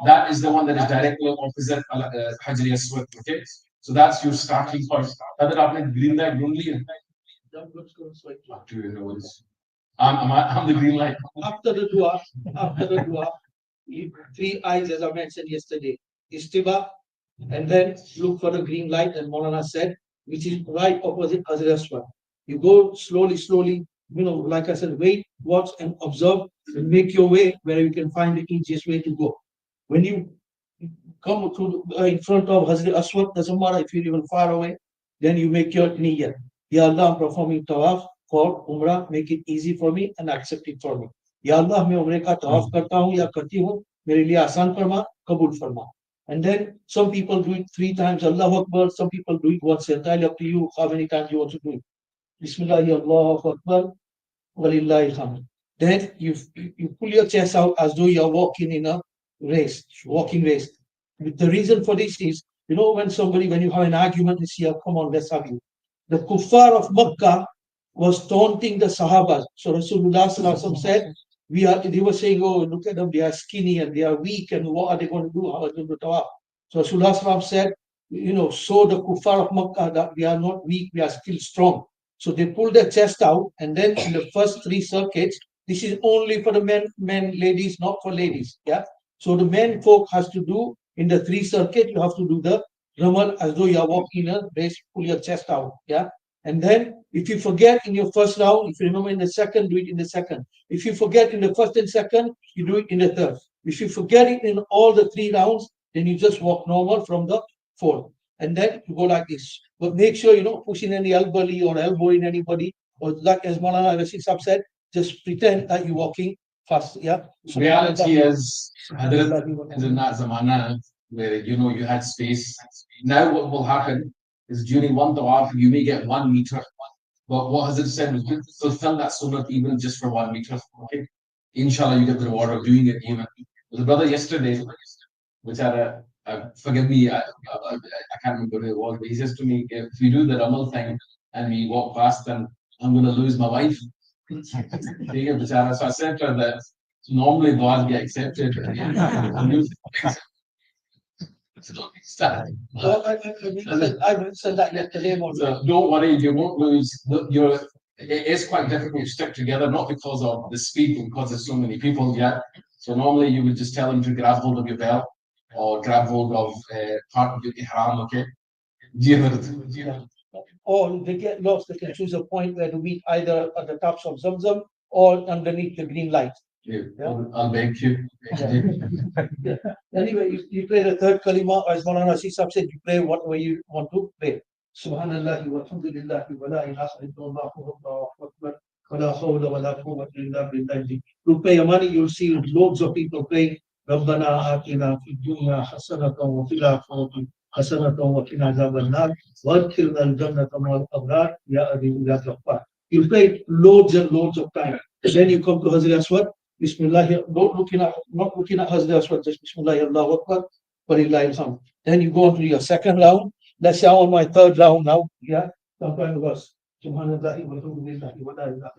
That is the one that is directly opposite HAJJ Seminar, okay? So that's your starting point. Other than green light only. I'm the green light. After the dua, three eyes, as I mentioned yesterday, istiba, and then look for the green light, and Mawlana said, which is right opposite Hazrat Asmar. You go slowly, like I said, wait, watch, and observe, and make your way where you can find the easiest way to go. When you come to in front of Hazrat Aswad, doesn't matter if you're even far away, then you make your niyyah. Ya Allah, I'm performing tawaf for Umrah, make it easy for me and accept it for me. Ya Allah, मैं उम्रे का तवाफ करता हूँ या करती हूँ, मेरे लिए आसान फरमा, कबूल फरमा. And then some people do it 3 times, Allahu Akbar, some people do it once, entirely up to you how many times you want to do it. Bismillah, Allahu Akbar, walillahi alhamd. Then you pull your chest out as though you're walking in a race, walking race. The reason for this is, when you have an argument, you say, come on, let's argue. The kuffar of Makkah was taunting the Sahabas. So Rasulullah said, they were saying, oh, look at them, they are skinny and they are weak, and what are they going to do? How are they going to tawaf? So Rasulullah said, show the kuffar of Makkah that we are not weak, we are still strong. So they pulled their chest out, and then in the first 3 circuits, this is only for the men, ladies, not for ladies. Yeah. So the men folk has to do in the 3 circuit, you have to do the Ramal as though you are walking in a race, pull your chest out. Yeah. And then if you forget in your first round, if you remember in the second, do it in the second. If you forget in the first and second, you do it in the third. If you forget it in all the 3 rounds, then you just walk normal from the 4th. And then you go like this. But make sure you're not pushing any elbow or elbowing anybody. Or like as Mawlana Rashid Saab said, just pretend that you're walking fast. Yeah. So reality is, Hadrat, in that zamana where you had space. Now what will happen is during one tawaf you may get 1 meter. But what Hazrat said was fulfill that sunnah even just for 1 meter. Okay. Inshallah you get the reward of doing it even. The brother yesterday, which had forgive me, I can't remember who it was, but he says to me, if we do the Ramal thing and we walk past, then I'm going to lose my wife. So I said to her that normally du'as get accepted. Well, I mentioned that yesterday, Mawlana. Don't worry, you won't lose. It is quite difficult to stick together, not because of the speed, but because there's so many people. Yeah. So normally you would just tell them to grab hold of your belt or grab hold of part of your ihram. Okay. Yeah. Or they get lost, they can choose a point where to meet either at the tops of Zamzam or underneath the green light. Yeah. I'll beg you. Yeah. Anyway, you play the third kalima, as Mawlana Rashid Saab said, you pray whatever you want to pray. Subhanallah wa alhamdulillah wa la ilaha illallah wallahu akbar wa la hawla wa la quwwata illa billah. You pay your money, you'll see loads of people praying ربنا آتنا في الدنيا حسنة وفي الآخرة حسنة وقنا عذاب النار وادخلنا الجنة مع الأبرار يا عظيم يا غفار. You pray loads and loads of time. Then you come to Hajj Aswad. Bismillah, not looking at Hajj Aswad, just Bismillah, Allahu Akbar, Walillahi alhamd. Then you go on to your second round. Let's say I'm on my third round now. Yeah, some kind of verse. Subhanallah walhamdulillahi wa la ilaha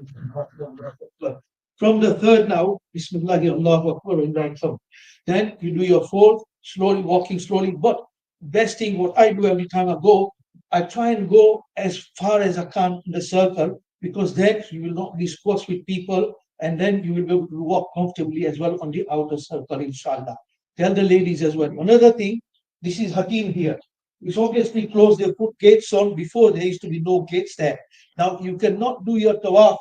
illallah. From the third now, Bismillah, Allahu Akbar, Walillahi alhamd. Then you do your fourth, slowly, walking slowly. But best thing, what I do every time I go, I try and go as far as I can in the circle, because then you will not be squashed with people, and then you will be able to walk comfortably as well on the outer circle, inshallah. Tell the ladies as well. Another thing, this is Hatim here. It's obviously closed, they put gates on. Before there used to be no gates there. Now you cannot do your tawaf,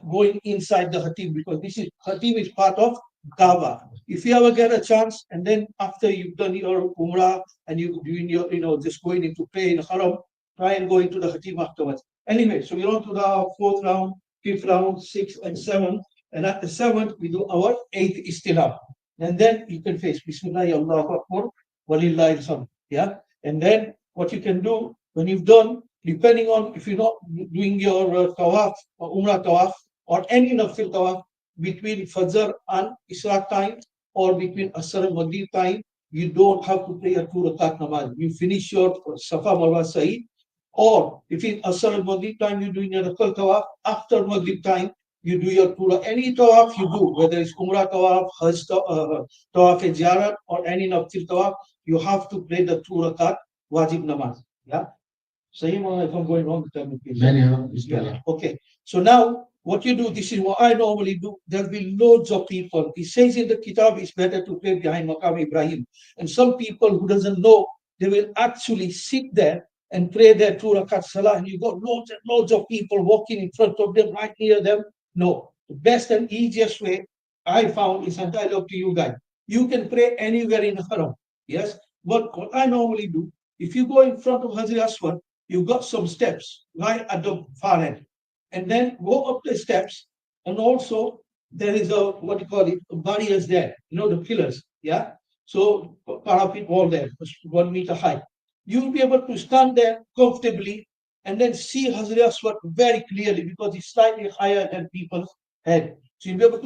going inside the Hatim, because Hatim is part of Kaaba. If you ever get a chance, and then after you've done your Umrah and you're doing your, just going into pray in Haram, try and go into the Hatim afterwards. Anyway, so we're on to the fourth round, fifth round, sixth and seventh. And at the seventh, we do our eighth istilam. And then you can face Bismillah, Allahu Akbar, Walillahi alhamd. Yeah. And then what you can do when you've done, depending on if you're not doing your tawaf or Umrah tawaf or any nafil tawaf between Fajr and Isra time or between Asr and Maghrib time, you don't have to pray a 2 rakat namaz. You finish your Safa Marwa Sa'i, or if in Asr and Maghrib time you're doing your Rakal tawaf, after Maghrib time you do your 2 any tawaf you do, whether it's Umrah tawaf, Hajj tawaf e ziyarat or any nafil tawaf, you have to pray the 2 rakat wajib namaz. Yeah. Same if I'm going wrong, tell me please. Yeah. Okay. So now what you do, this is what I normally do. There'll be loads of people. It says in the kitab it's better to pray behind Maqam Ibrahim. And some people who doesn't know, they will actually sit there and pray their 2 rakat salah, and you got loads and loads of people walking in front of them, right near them. No. The best and easiest way I found is entirely up to you guys. You can pray anywhere in the Haram. Yes. But what I normally do, if you go in front of Hajj Aswad, you've got some steps right at the far end. And then go up the steps, and also there is a, what you call it, barriers there, the pillars. Yeah. So parapet wall there, 1 meter high. You'll be able to stand there comfortably and then see Hajj Aswad very clearly, because it's slightly higher than people's head. So you'll be able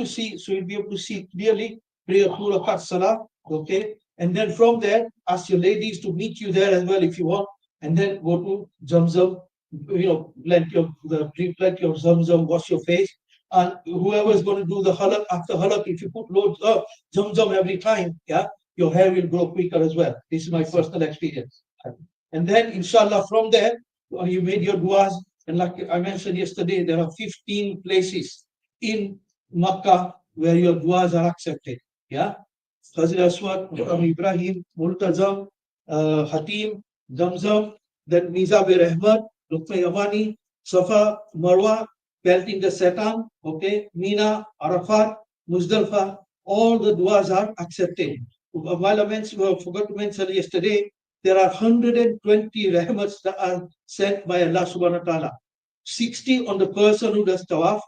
to see, clearly, pray a 2 rakat salah, okay? And then from there, ask your ladies to meet you there as well if you want, and then go to Zamzam, plenty of Zamzam, wash your face. And whoever is going to do the halak, after halak, if you put loads of Zamzam every time, yeah, your hair will grow quicker as well. This is my personal experience. And then, inshallah, from there, you made your du'as. And like I mentioned yesterday, there are 15 places in Makkah where your du'as are accepted. Yeah. Hajj Aswad, Ibrahim, Multazam, Hatim, Zamzam, then Mizab Rahmat, Rukma Yamani, Safa, Marwa, pelting the Satan, okay, Mina, Arafat, Muzdalfa, all the du'as are accepted. While I forgot to mention yesterday, there are 120 rahmats that are sent by Allah subhanahu wa ta'ala. 60 on the person who does tawaf,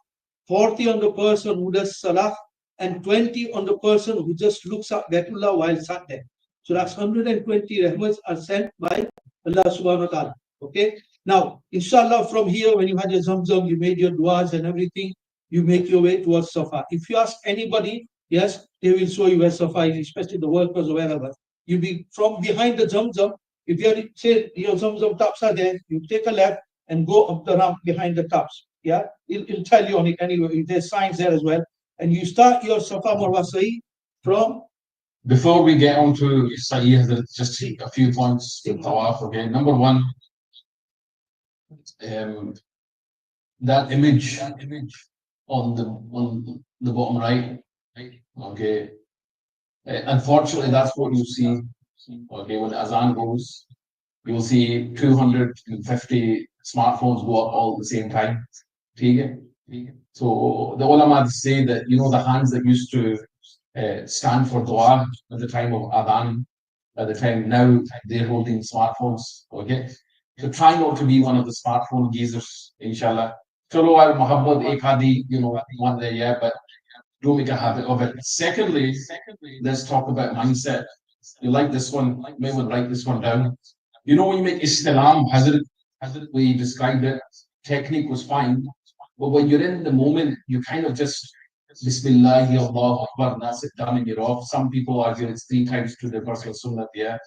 40 on the person who does salah, and 20 on the person who just looks at Baitullah while sat there. So that's 120 rahmats are sent by Allah subhanahu wa ta'ala. Okay. Now, inshallah, from here, when you had your Zamzam, you made your du'as and everything, you make your way towards Safa. If you ask anybody, yes, they will show you where Safa is, especially the workers or wherever. You'll be from behind the Zamzam. If you say your Zamzam tops are there, you take a left and go up the ramp behind the tops. Yeah, it'll tell you on it anyway. There's signs there as well. And you start your Safa Marwa Sa'i from Before we get on to Sa'i, just a few points with Tawaf, okay? Number one, that image on the bottom right, okay? Unfortunately, that's what you see, okay? When the Azan goes, you'll see 250 smartphones go up all at the same time. So the ulama say that, you know, the hands that used to stand for dua at the time of Adhan, at the time now they're holding smartphones. Okay, so try not to be one of the smartphone geezers, inshallah. Chalo al muhabbad ek aadi, you know, one day, yeah, but don't make a habit of it. Secondly, let's talk about mindset. You like this one? Maybe write this one down. You know, when you make istilam, Hazrat, we described it, technique was fine, but when you're in the moment, you kind of just Bismillah, Allah Akbar, and that's it done and you're off. Some people argue it's 3 times to the Prophet Sunnah, yeah.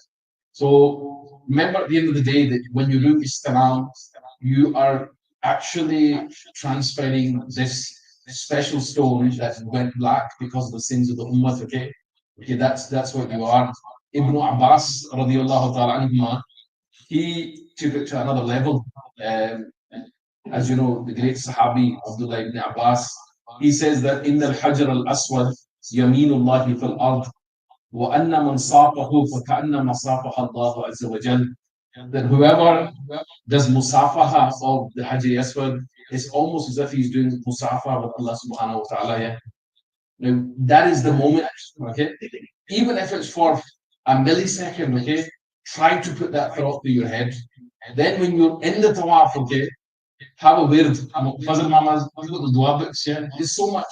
So remember at the end of the day that when you do Istilam, you are actually transferring this special stone that went black because of the sins of the Ummah, okay? Okay, that's what you are. Ibn Abbas, radiallahu ta'ala anhuma, he took it to another level. As you know, the great Sahabi Abdullah ibn Abbas, he says that in the Hajar al-Aswad, Yaminullahi fil ard, wa anna man safahu fa ka'anna masafaha Allah azza wa jal. That whoever does musafaha of the Hajar Aswad, it's almost as if he's doing musafaha with Allah subhanahu wa ta'ala. Yeah? Now, that is the moment, okay? Even if it's for a millisecond, okay? Try to put that thought through your head. And then when you're in the tawaf, okay? Have a wird. Fazl Mama's dua books, yeah? There's so much.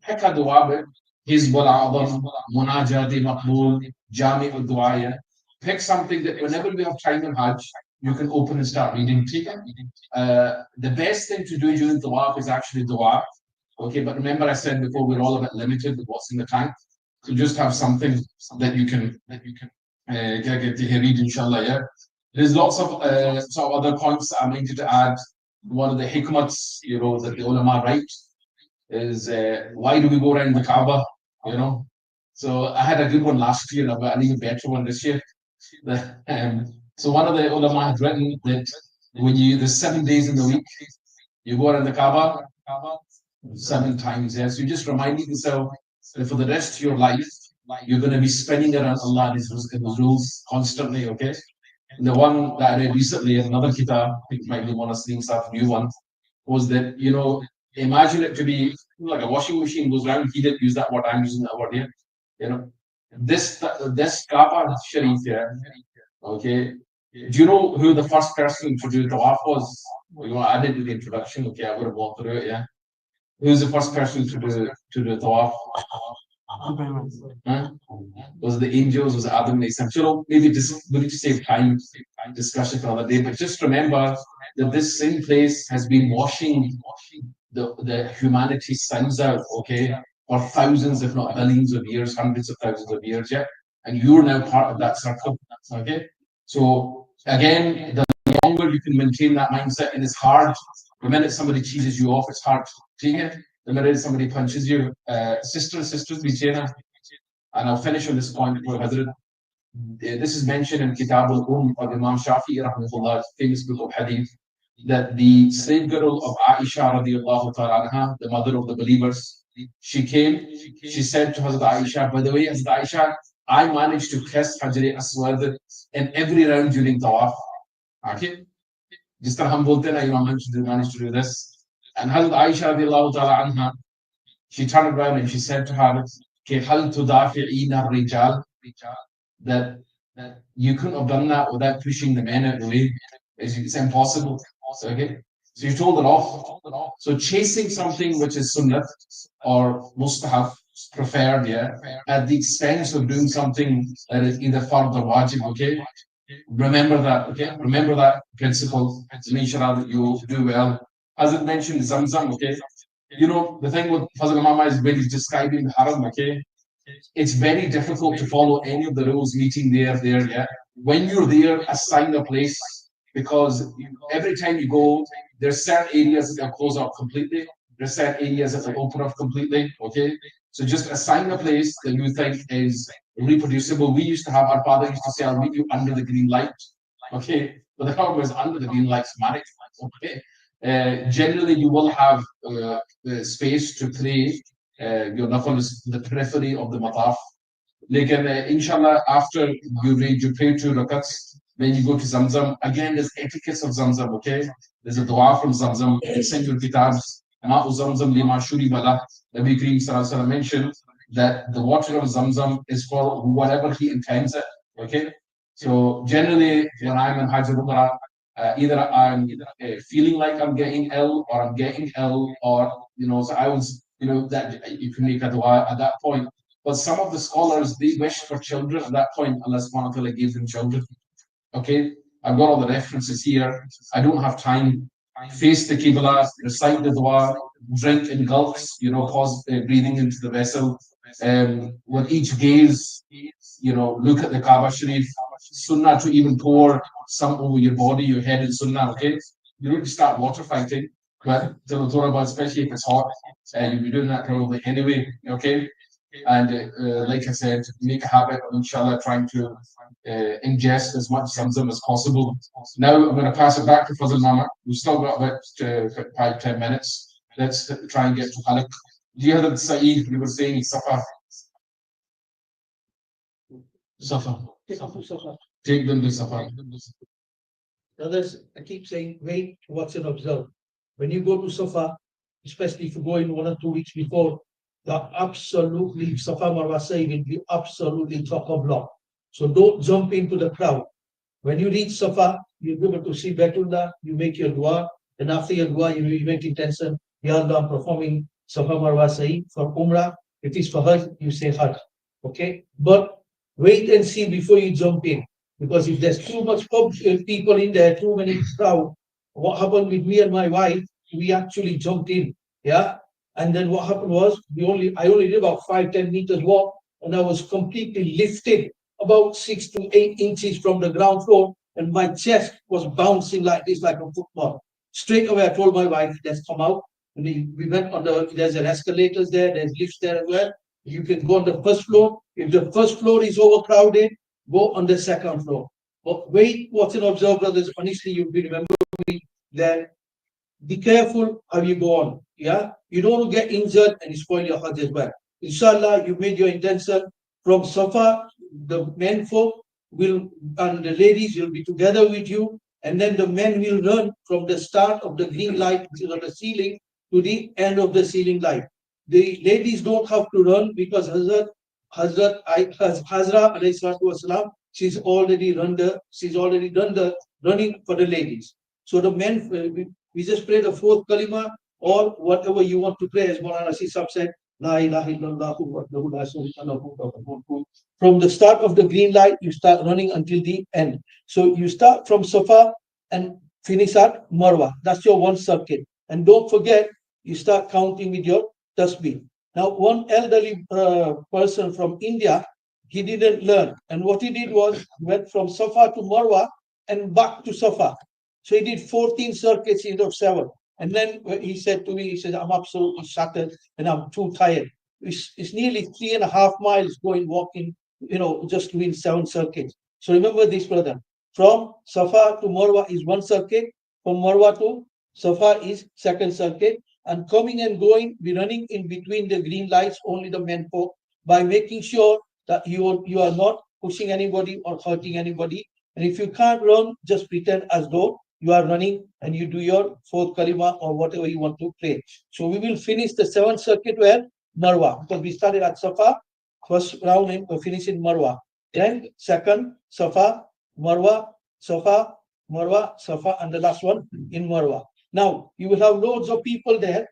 Pick a dua book. His Wal A'zam, Munajati Maqbool, Jami al Dua, yeah? Pick something that whenever we have time in Hajj, you can open and start reading. The best thing to do during tawaf is actually dua. Okay, but remember I said before we're all a bit limited with what's in the tank. So just have something that you can get to read, inshallah. Yeah, there's lots of sort of other points I needed to add. One of the hikmats, you know, that the ulama write is why do we go around the Kaaba? You know, so I had a good one last year, but an even better one this year. So one of the ulama had written that when there's 7 days in the week, you go around the Kaaba 7 times. Yeah, so you just remind yourself that for the rest of your life, you're going to be spinning around Allah and His rules constantly. Okay. And the one that I read recently in another kitab, I think might be one of Slim's new one, was that, you know, imagine it to be like a washing machine goes around. He didn't use that word, I'm using that word here. You know, this Kaaba Sharif here, okay. Do you know who the first person to do tawaf was? You know, I didn't do the introduction, okay, I would have walked through it, yeah. Who's the first person to do tawaf? Huh? Was it the angels? Was it Adam and Sure, maybe we need to save time, discussion for another day. But just remember that this same place has been washing the humanity's sins out, okay, for thousands, if not billions of years, hundreds of thousands of years, yeah. And you're now part of that circle, okay. So again, the longer you can maintain that mindset, and it's hard. The minute somebody cheeses you off, it's hard. The minute somebody punches you, sisters, Bichena. And I'll finish on this point for Hazrat. This is mentioned in Kitab al-Umm of Imam Shafi'i, rahmatullah, famous book of hadith, that the slave girl of Aisha, radiallahu ta'ala anha, the mother of the believers, she came, she said to Hazrat Aisha, by the way, Hazrat Aisha, I managed to kiss Hajar Aswad in every round during Tawaf. Okay? Just hum bolte na, you managed to do this. And Hazrat Aisha, radiallahu ta'ala anha, she turned around and she said to her, هل تدافعين الرجال, that you couldn't have done that without pushing the men out of the way. It's impossible. Okay, so you told it off. So chasing something which is sunnah or mustahab, preferred, yeah, at the expense of doing something that is either fard or wajib. Okay, remember that. Okay, remember that principle. Make sure that you do well. As it mentioned, Zamzam. Okay. You know, the thing with Fazl Mama is when he's describing the haram, okay, it's very difficult to follow any of the rules meeting there, yeah. When you're there, assign a place, because every time you go, there's certain areas that they'll close off completely, there's certain areas that they'll open up completely, okay. So just assign a place that you think is reproducible. We used to have, our father used to say, I'll meet you under the green light. Okay. But the problem is under the green light's manic. Okay. Generally, you will have the space to pray your nafal is the periphery of the mataf. Like, inshallah, after you read, you pray 2 rakats, then you go to Zamzam. Again, there's etiquettes of Zamzam, okay? There's a dua from Zamzam. It's in your kitabs. Ma'u Zamzam lima shuri bala. Nabi Kareem Sallallahu Alaihi Wasallam mentioned that the water of Zamzam is for whatever he intends it, okay? So generally, when I'm in Hajj and Umrah, either I'm feeling like I'm getting ill or I'm getting ill, or, so I was, that you can make a dua at that point. But some of the scholars, they wish for children at that point. Allah subhanahu wa ta'ala gave them children. Okay, I've got all the references here. I don't have time. Face the Qibla, recite the dua, drink in gulps, pause breathing into the vessel. With each gaze, look at the Kaaba Sharif. Sunnah to even pour some over your body, your head in Sunnah, okay? You don't start water fighting, but especially if it's hot, you'll be doing that probably anyway, okay? And like I said, make a habit of inshallah trying to ingest as much Zamzam as possible. Now I'm going to pass it back to Fazil Mama. We've still got about 5-10 minutes. Let's try and get to Khalid. Do you have Saeed? You were saying Safa. Safa. Take them to Safa. Others, I keep saying, wait, watch and observe. When you go to Safa, especially if you go in 1 or 2 weeks before, absolutely Safa Marwa Sa'i will be absolutely chock-a-block. So don't jump into the crowd. When you reach Safa, you'll be able to see Baitullah, you make your dua, and after your dua, you make intention, Ya Allah, I'm performing Safa Marwa Sa'i for Umrah. If it's for Hajj, you say Hajj. Okay? But wait and see before you jump in. Because if there's too much people in there, too many crowd, what happened with me and my wife, we actually jumped in. Yeah? And then what happened was, I only did about 5-10 meters walk, and I was completely lifted about 6 to 8 inches from the ground floor, and my chest was bouncing like this, like a football. Straight away, I told my wife, let's come out. And we went on there's an escalators there, there's lifts there as well. You can go on the first floor. If the first floor is overcrowded, go on the second floor. But wait, watch and observe, brothers. Honestly, you'll be remembering that be careful how you go on. Yeah, you don't want to get injured and you spoil your Hajj as well. Inshallah, you made your intention from Safa. The men folk will and the ladies will be together with you, and then the men will run from the start of the green light, which is on the ceiling, to the end of the ceiling light. The ladies don't have to run because Hazrat Hazra alayhi salatu wasalam, she's already done the running for the ladies. So the men, we just pray the 4th kalima or whatever you want to pray, as Mawlana Rashid Saab said, La ilaha illallah wahdahu la sharika lahu. From the start of the green light, you start running until the end. So you start from Safa and finish at Marwa. That's your one circuit. And don't forget, you start counting with your tasbih. Now, one elderly person from India, he didn't learn. And what he did was, went from Safa to Marwa and back to Safa. So he did 14 circuits instead of 7. And then he said to me, he said, I'm absolutely shattered and I'm too tired. It's nearly 3.5 miles walking, just doing 7 circuits. So remember this, brother. From Safa to Marwa is 1 circuit. From Marwa to Safa is 2nd circuit. And coming and going, be running in between the green lights, only the men folk, by making sure that you are not pushing anybody or hurting anybody. And if you can't run, just pretend as though you are running and you do your 4th kalima or whatever you want to pray. So we will finish the 7th circuit where Marwa, because we started at Safa, first round and we finish in Marwa. Then 2nd, Safa, Marwa, Safa, Marwa, Safa, and the last one in Marwa. Now, you will have loads of people there,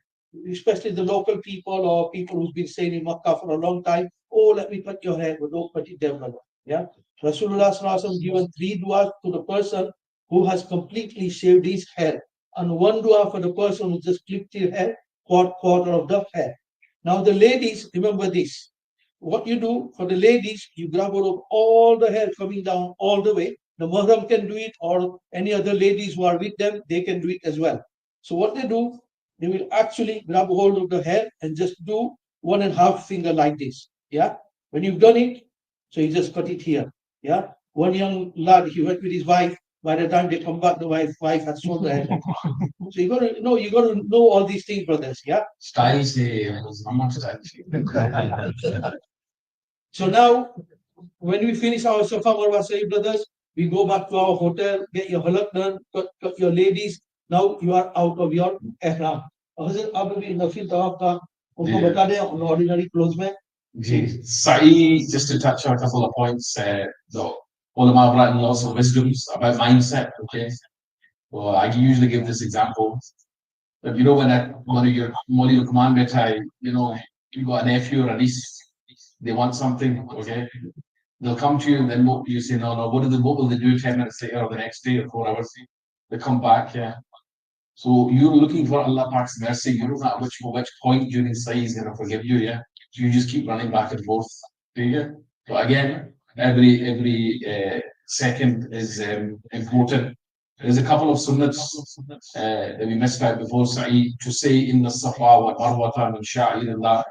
especially the local people or people who've been staying in Makkah for a long time. Oh, let me cut your hair, but don't cut it there, brother. Yeah. Rasulullah Sallallahu given 3 du'as to the person who has completely shaved his hair, and 1 dua for the person who just clipped his hair, quarter of the hair. Now the ladies, remember this. What you do for the ladies, you grab hold of all the hair coming down all the way. The Mahram can do it, or any other ladies who are with them, they can do it as well. So what they do, they will actually grab hold of the hair and just do 1.5 finger like this. Yeah. When you've done it, so you just cut it here. Yeah. One young lad, he went with his wife. By the time they come back, the wife had sold the head. So you got to know all these things, brothers. Yeah. Style say, Mama style. So now, when we finish our Safa Marwa Sa'i, brothers, we go back to our hotel, get your halak done, cut your ladies. Now you are out of your ihram. Hazrat, आप अभी नफिल तवाफ का उनको बता दें ordinary clothes में. Sa'i, just to touch on a couple of points, the ulama have written lots of wisdoms about mindset. Okay, well, I usually give this example. But you know, when one of your command betai, you got a nephew or a niece, they want something, okay? They'll come to you and then you say, no, what will they do 10 minutes later or the next day or 4 hours? They come back, yeah. So you're looking for Allah Pak's mercy. You don't know which point during Sa'i is going to forgive you, yeah. So you just keep running back and forth. Yeah? So again, every second is important. There's a couple of sunnats that we missed out before Sa'i to say in the Safa wa Marwata min Sha'irullah,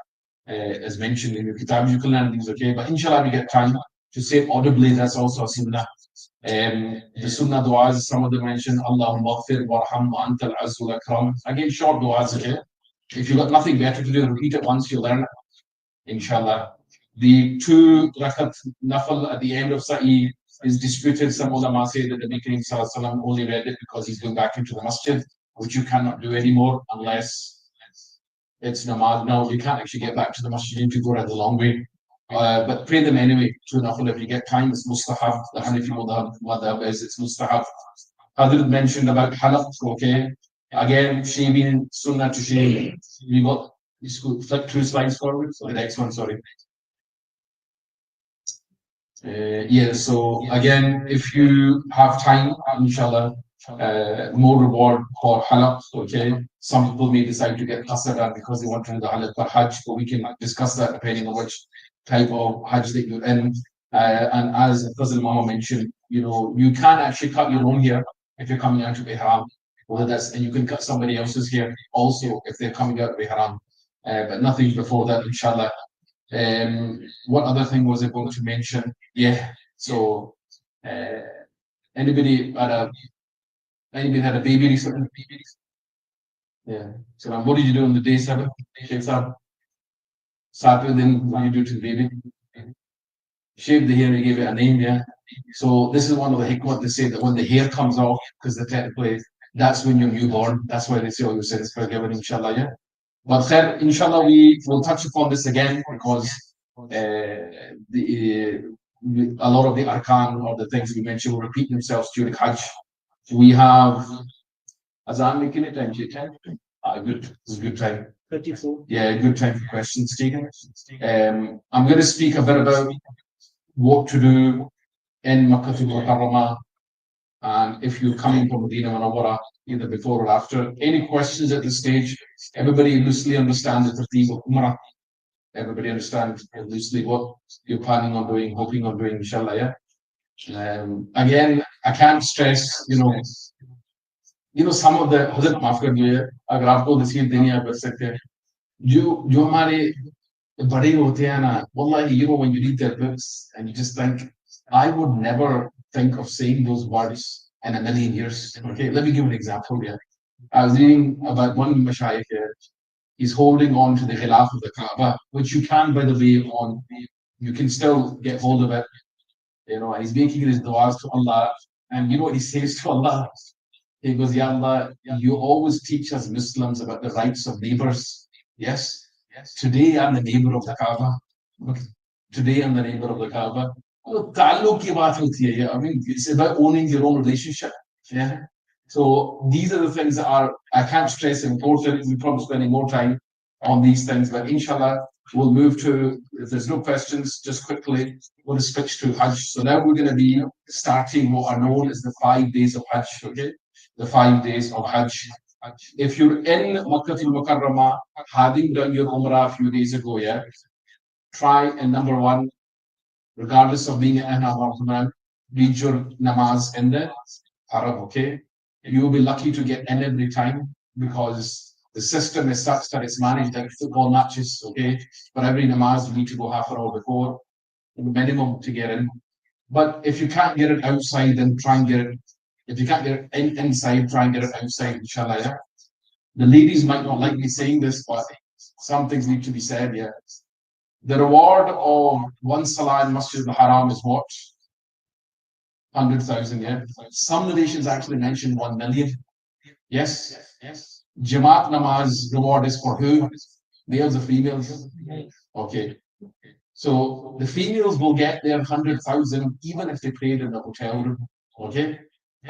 as mentioned in your kitab. You can learn these, okay? But inshallah, we get time to say audibly. That's also a sunnah. The sunnah du'as, some of them mention Allahumma ghfir warham wa antal azul akram. Again, short du'as, okay? If you've got nothing better to do, repeat it once, you learn it, inshallah. The 2 rakat nafal at the end of Sa'i is disputed. Some ulama say that the Nabi Kareem Sallallahu Alaihi Wasallam only read it because he's going back into the masjid, which you cannot do anymore unless it's namaz. Now you can't actually get back to the masjid if you go around the long way. But pray them anyway, 2 nafal if you get time. It's mustahab. The Hanafi madhab is it's mustahab. Hadith mentioned about halaq, okay? Again, shaving, sunnah to shave. We got, flip 2 slides forward. So the next one, sorry. Yeah, so again, if you have time, inshallah, more reward for halaq, okay? Some people may decide to get qasr because they want to do the halaq for hajj, but we can discuss that depending on which type of hajj that you're in. And as Fazil Mama mentioned, you can actually cut your own hair if you're coming out of ihram, and you can cut somebody else's hair also if they're coming out of ihram, but nothing before that, inshallah. What other thing was I going to mention? Yeah, so anybody had a baby recently? Yeah. So what did you do on the day 7? Sheikh Saab? Saturday, then what do you do to the baby? Shave the hair, you gave it a name, yeah. So this is one of the hikmah they say that when the hair comes off, because the technically that's when you're newborn. That's why they say all your sins forgiven, inshallah, yeah. But khair, inshallah, we will touch upon this again because a lot of the arkan or the things we mentioned will repeat themselves during Hajj. We have Azan making it time, good. It's a good time. 34. Yeah, good time for questions taken. I'm going to speak a bit about what to do in Makkah al-Mukarramah, and if you're coming from Medina Munawwara, either before or after. Any questions at this stage? Everybody loosely understand the Tartib of Umrah. Everybody understand loosely what you're planning on doing, hoping on doing, inshallah, yeah? Again, I can't stress, some of the Hazrat माफ कर दिए अगर आपको नसीब देनी है कर सकते हैं जो हमारे बड़े होते हैं ना wallahi, when you read their books and you just think I would never think of saying those words in a million years. Okay, let me give an example here. I was reading about one mashayikh here. He's holding on to the khilaf of the Kaaba, which you can, by the way, you can still get hold of it, and he's making his du'as to Allah, and you know what he says to Allah? He goes, Ya Allah, you always teach us Muslims about the rights of neighbors. Yes? Today I'm the neighbor of the Kaaba. Today I'm the neighbor of the Kaaba. I mean, it's about owning your own relationship. Yeah. So these are the things that I can't stress important. We're probably spending more time on these things, but inshallah, we'll move to, if there's no questions, just quickly, we'll switch to Hajj. So now we're going to be starting what are known as the 5 days of Hajj, okay? The 5 days of Hajj. If you're in Makkah al-Mukarramah, having done your Umrah a few days ago, yeah, try and number 1, regardless of being an Ihram, read your namaz in the Haram, okay? You will be lucky to get in every time because the system is such that it's managed like football matches, okay? For every namaz, you need to go half an hour before, minimum to get in. But if you can't get it outside, then try and get it. If you can't get it inside, try and get it outside, inshallah, yeah? The ladies might not like me saying this, but some things need to be said, yeah. The reward of one salah in Masjid al-Haram is what? 100,000, yeah. Some narrations actually mention 1 million. Yes. Jamaat namaz reward is for who? Males or females? Okay. So the females will get their 100,000 even if they prayed in the hotel room. Okay.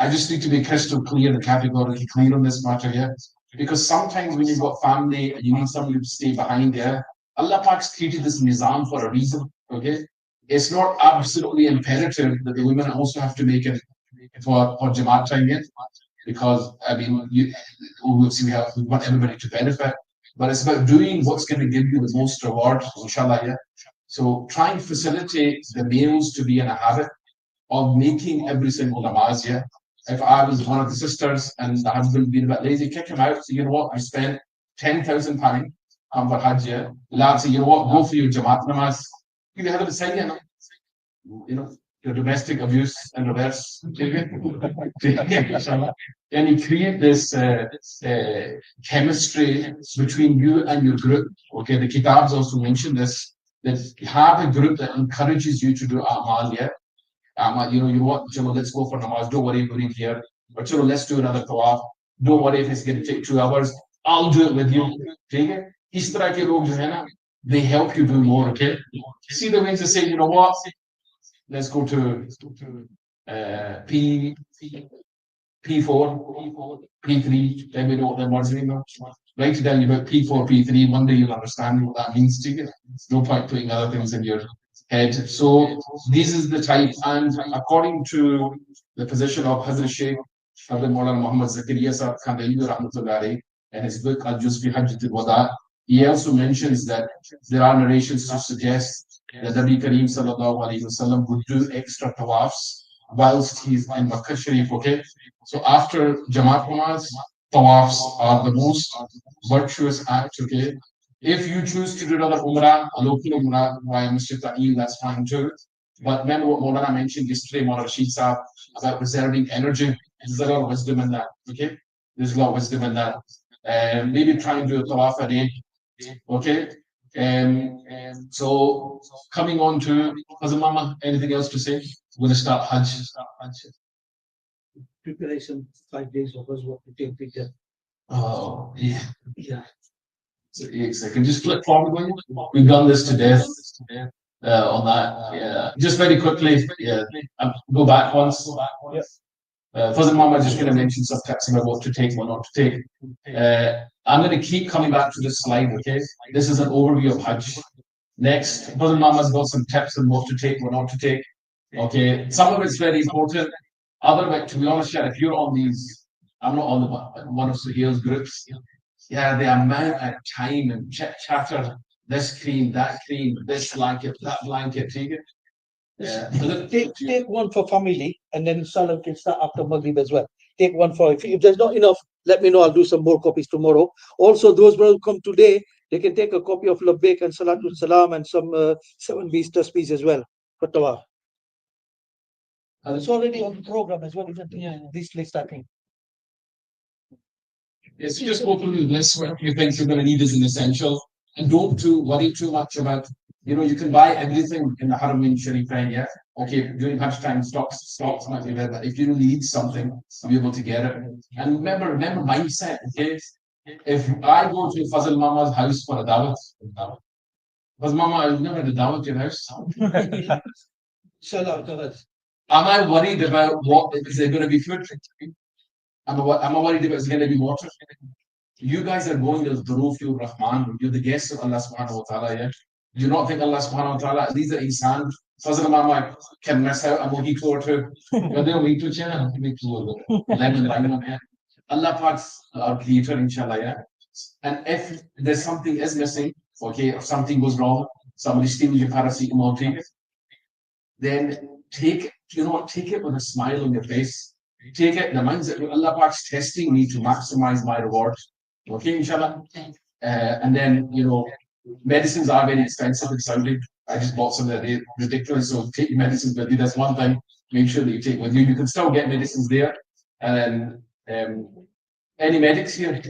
I just need to be crystal clear and categorically clear on this matter here. Because sometimes when you've got family and you need somebody to stay behind there, Allah Pak's treated this nizam for a reason. Okay. It's not absolutely imperative that the women also have to make it for Jamaat time yet. Because I mean, we want everybody to benefit, but it's about doing what's going to give you the most reward, inshallah. Yeah. So try and facilitate the males to be in a habit of making every single namaz. Yeah. If I was one of the sisters and the husband being a bit lazy, kick him out. So you know what? I spent £10,000 for Hajj. Yeah. Lad, so you know what? Go for your Jamaat namaz. You have to say, you know, your domestic abuse and reverse. And you create this chemistry between you and your group. Okay, the kitabs also mention this, that you have a group that encourages you to do a'mal, yeah. You know what, Chalo, let's go for namaz, don't worry, we're in here. Or Chalo, let's do another tawaf. Don't worry if it's going to take 2 hours, I'll do it with you. Okay? Is tarah ke log jo hai na, they help you do more, okay? See the ways to say, you know what, let's go to P4, P3, then we know what the words mean. Write it down about P4, P3, one day you'll understand what that means to you. There's no point putting other things in your head. So this is the type, and according to the position of Hazrat Sheikh Mawlana Muhammad Zakaria Saab Khandali Rahmatullahi and his book Al-Juz fi Hajj al-Wada, he also mentions that there are narrations to suggest that Nabi Kareem sallallahu alaihi wasallam would do extra tawafs whilst he's in Makkah Sharif, okay? So after Jamaat Namaz, tawafs are the most virtuous act, okay? If you choose to do another Umrah, a local Umrah via Masjid Ta'eel, that's fine too. But remember what Mawlana mentioned yesterday, Mawlana Rashid Saab, about preserving energy. There's a lot of wisdom in that, okay? There's a lot of wisdom in that. Maybe try and do a tawaf a day, okay? So coming on to Hazrat Mama, anything else to say? We're going to start Hajj. Preparation, 5 days of us what to take picture. Oh, yeah. Yeah. So, yes, I can just flip forward. We've done this to death on that. Yeah. Just very quickly. Yeah. Go back once. First of all, I'm just going to mention some tips about what to take, what not to take. I'm going to keep coming back to this slide, okay? This is an overview of Hajj. Next, Brother Mama's got some tips on what to take, what not to take. Okay, some of it's very important. Other of it, to be honest, if you're on these, I'm not on the one of Suhail's groups. Yeah, the amount of time and chatter, this cream, this blanket, that blanket, take it. Yeah. Take one for family, and then Salam can start after Maghrib as well. Take one for, if there's not enough, let me know, I'll do some more copies tomorrow. Also, those who come today, they can take a copy of Labbaik and Salatul Salam and some 7 beast tasbihs as well for Tawaf. It's already on the program as well, isn't it? Yeah. This list, I think. Yes, just go through the list what you think you're going to need is an essential, and don't worry too much about. You can buy everything in the Haram Sharif, yeah. Okay, during Hajj time, stocks might be there, but if you need something, you'll be able to get it. And remember mindset. Okay, if I go to Fazal Mama's house for a dawat, Fazal Mama, I've never had a dawat at your house. Am I worried about what is there going to be food? Am I worried about is there going to be water? You guys are going as Durufur Rahman, you're the guests of Allah subhanahu wa ta'ala, yeah? Do you not think Allah subhanahu wa ta'ala, these are insan, Fazal Mama can mess out a mojito or two. Allah Pak's our creator, inshallah, yeah? And if there's something is missing, okay, if something goes wrong, somebody steals your paracetamol, take it, then take it with a smile on your face. Take it, the mindset, Allah Pak's testing me to maximize my reward. Okay, inshallah. And then, you know, medicines are very expensive in Saudi. I just bought some that they're ridiculous. So take your medicines with you. That's one time. Make sure that you take with you. You can still get medicines there. And then any medics here?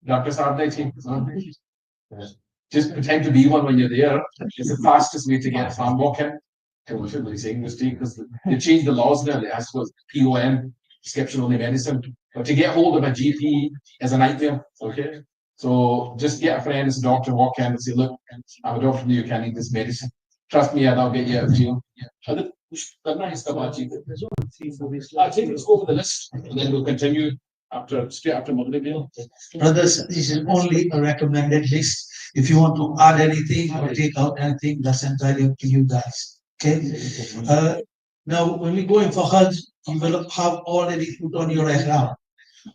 Dr. Saab, just pretend to be one when you're there. It's the fastest way to get farm walk-in. I shouldn't really say English because they changed the laws now. It has to go POM, prescription only medicine. But to get hold of a GP is a nightmare. Okay. So just get a friend as a doctor, walk in and say, look, I'm a doctor from the UK, I need this medicine. Trust me, I'll get you out of jail. I think let's go over the list and then we'll continue straight after Maghrib. Brothers, this is only a recommended list. If you want to add anything or take out anything, that's entirely up to you guys. Okay. Now, when we go in for Hajj, you will have already put on your ihram.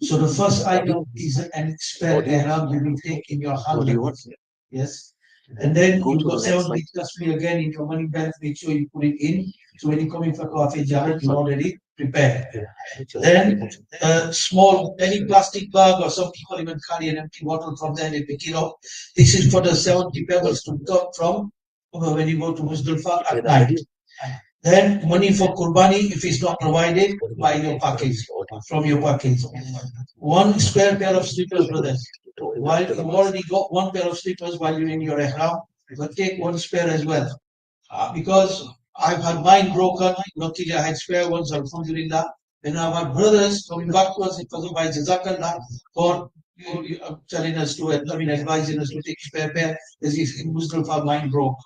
So the first item is an spare ihram you will take in your hand. Yes. And then you've got 70 tasbih again in your money bag. Make sure you put it in. So when you come in for coffee, Jared, you're already prepared. Then small, any plastic bag, or some people even carry an empty bottle from there, they pick it up. This is for the 70 pebbles to come from when you go to Muzdalifah at night. Then money for Qurbani, if it's not provided, buy your package, from your package. One spare pair of slippers, brothers. While you've already got one pair of slippers while you're in your ihram, but take one spare as well. Because I've had mine broken, luckily I had spare ones, alhamdulillah. And I've had brothers coming back to us because of my Jazakallah for telling us to, advising us to take spare pair, as if in Muslim for mine broke.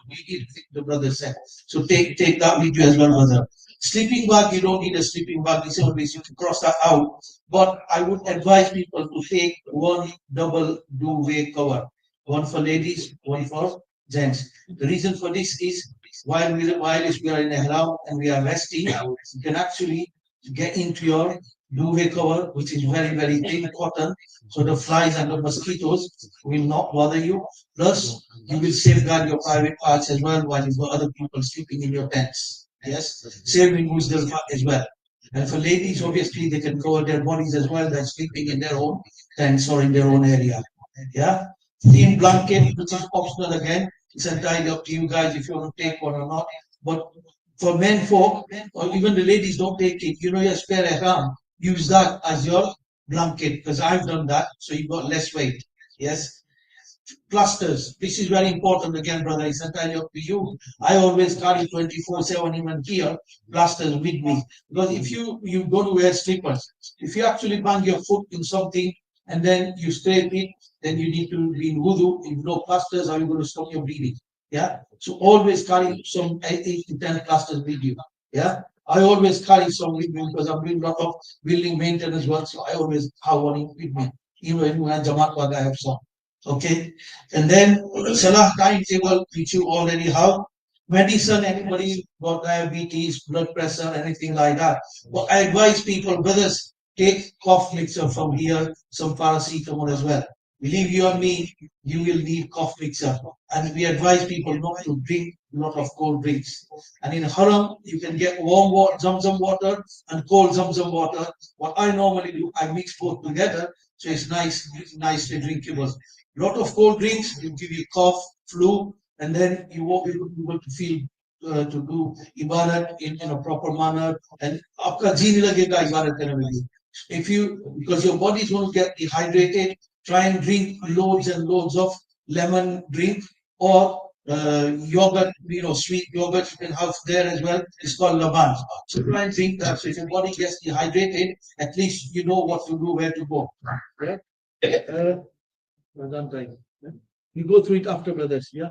The brother said. So take that with you as well, brother. Sleeping bag, you don't need a sleeping bag. This always you can cross that out. But I would advise people to take one double duvet cover. One for ladies, one for gents. The reason for this is while we are in ihram and we are resting, you can actually get into your duvet cover, which is very, very thin cotton, so the flies and the mosquitoes will not bother you. Plus, you will safeguard your private parts as well while you've got other people sleeping in your tents. Yes, saving Muzdalifah as well. And for ladies, obviously, they can cover their bodies as well. They're sleeping in their own tents or in their own area. Yeah. Thin blanket, which is optional again. It's entirely up to you guys if you want to take one or not. But for men folk, or even the ladies, don't take it. You know your spare ihram. Use that as your blanket, because I've done that, so you've got less weight. Yes. Plasters. This is very important again, brother. It's entirely up to you. I always carry 24/7 even here, plasters with me. Because if you go to wear slippers, if you actually bang your foot in something and then you scrape it, then you need to be in wudu. If no plasters, how are you going to stop your bleeding? Yeah. So always carry some 8 to 10 plasters with you. Yeah. I always carry some with me because I'm doing a lot of building maintenance work. So I always have one with me. Even when Jamaat work, I have some. Okay. And then Salah timetable, which you already have. Medicine, anybody got diabetes, blood pressure, anything like that. But I advise people, brothers, take cough mixer from here, some paracetamol as well. Believe you and me, you will need cough mixer. And we advise people not to drink a lot of cold drinks. And in Haram, you can get warm water, Zamzam water, and cold Zamzam water. What I normally do, I mix both together, so it's nicely drinkable. Lot of cold drinks will give you cough, flu, and then you won't be able to feel to do ibadat in a proper manner. And आपका जी नहीं लगेगा इबादत करने में. If you, because your body is going to get dehydrated, try and drink loads and loads of lemon drink or yogurt, sweet yogurt you can have there as well. It's called laban. So try and drink that. So if your body gets dehydrated, at least you know what to do, where to go. Yeah? You go through it after, brothers. Yeah.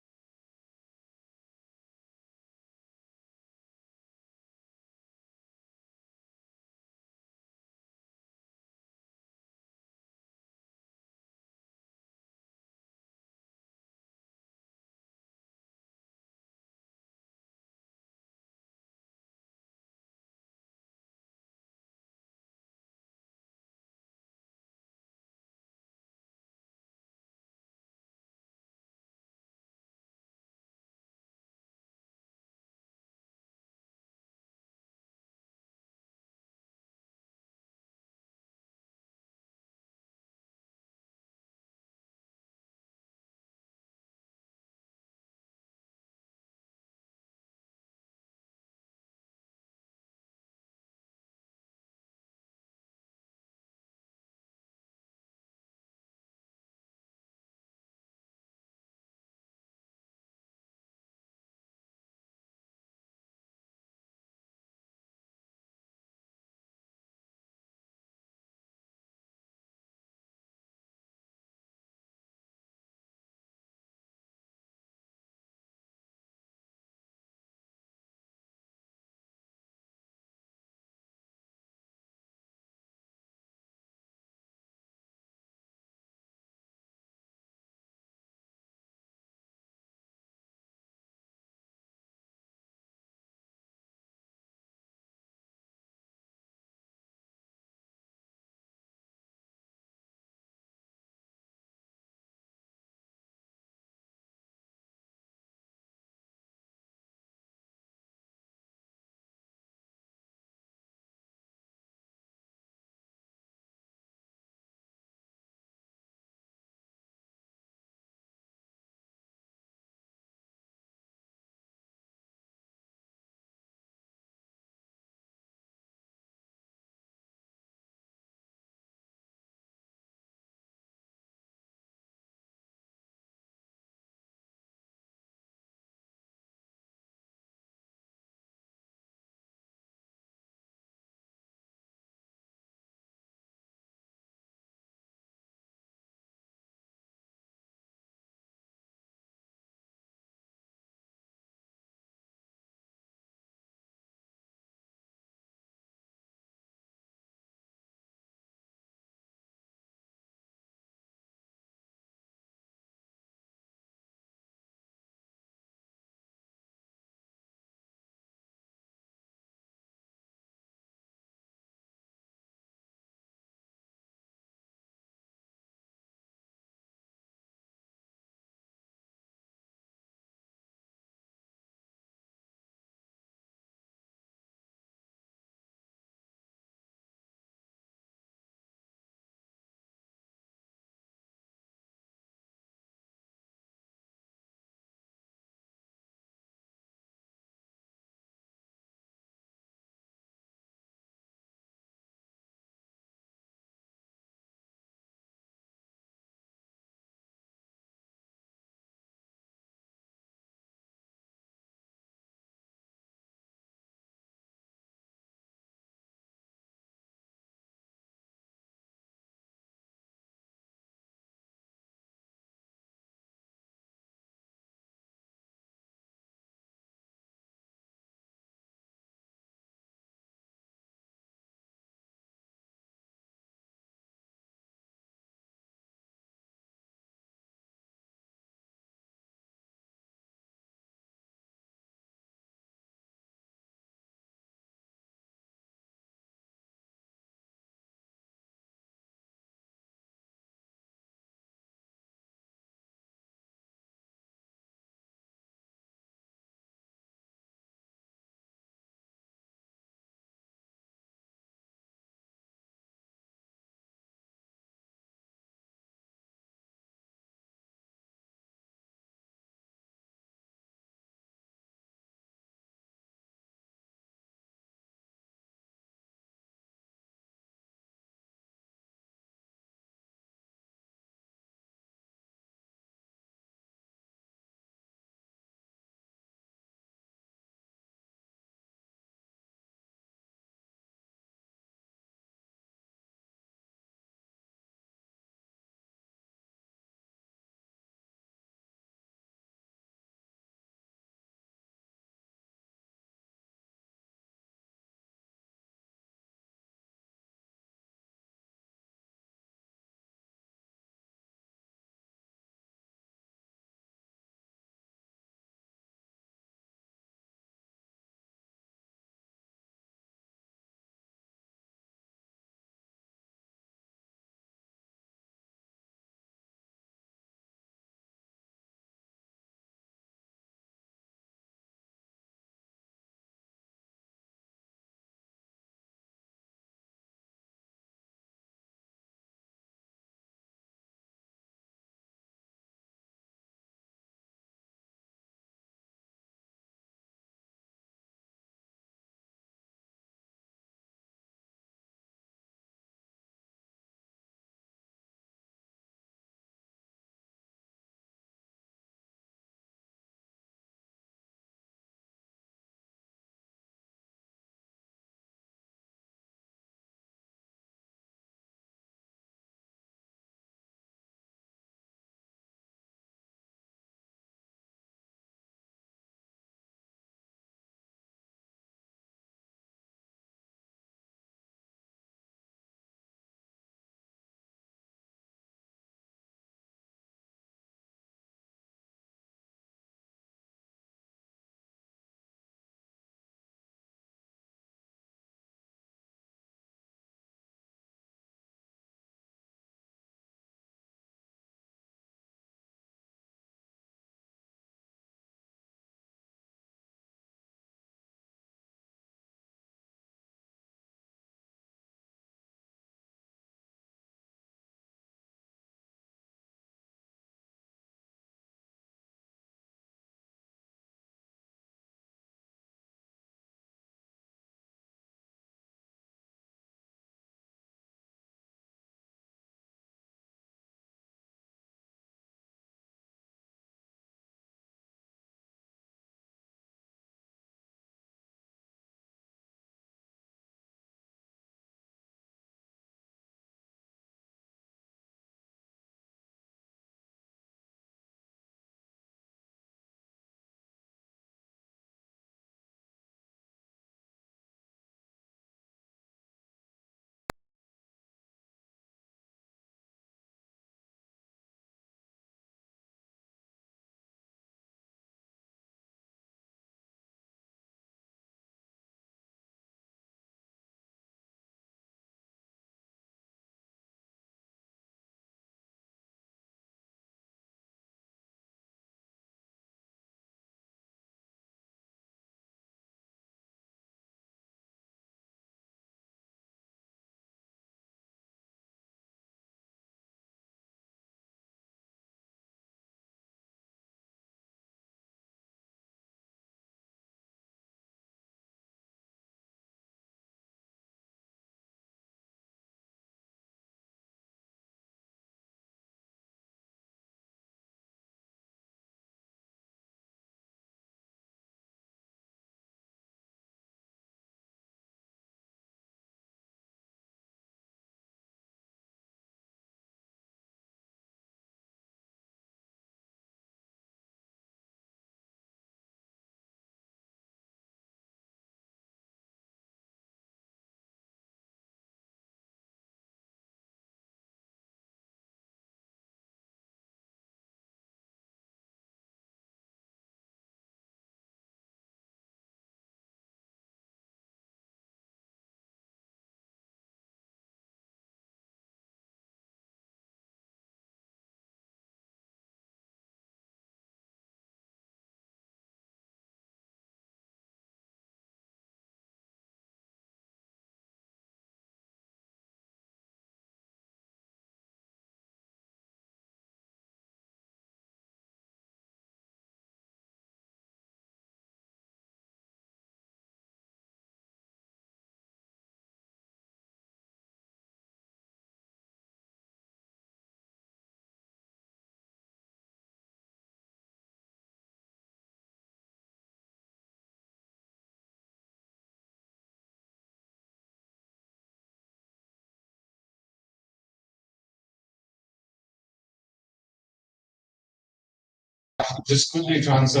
just quickly to answer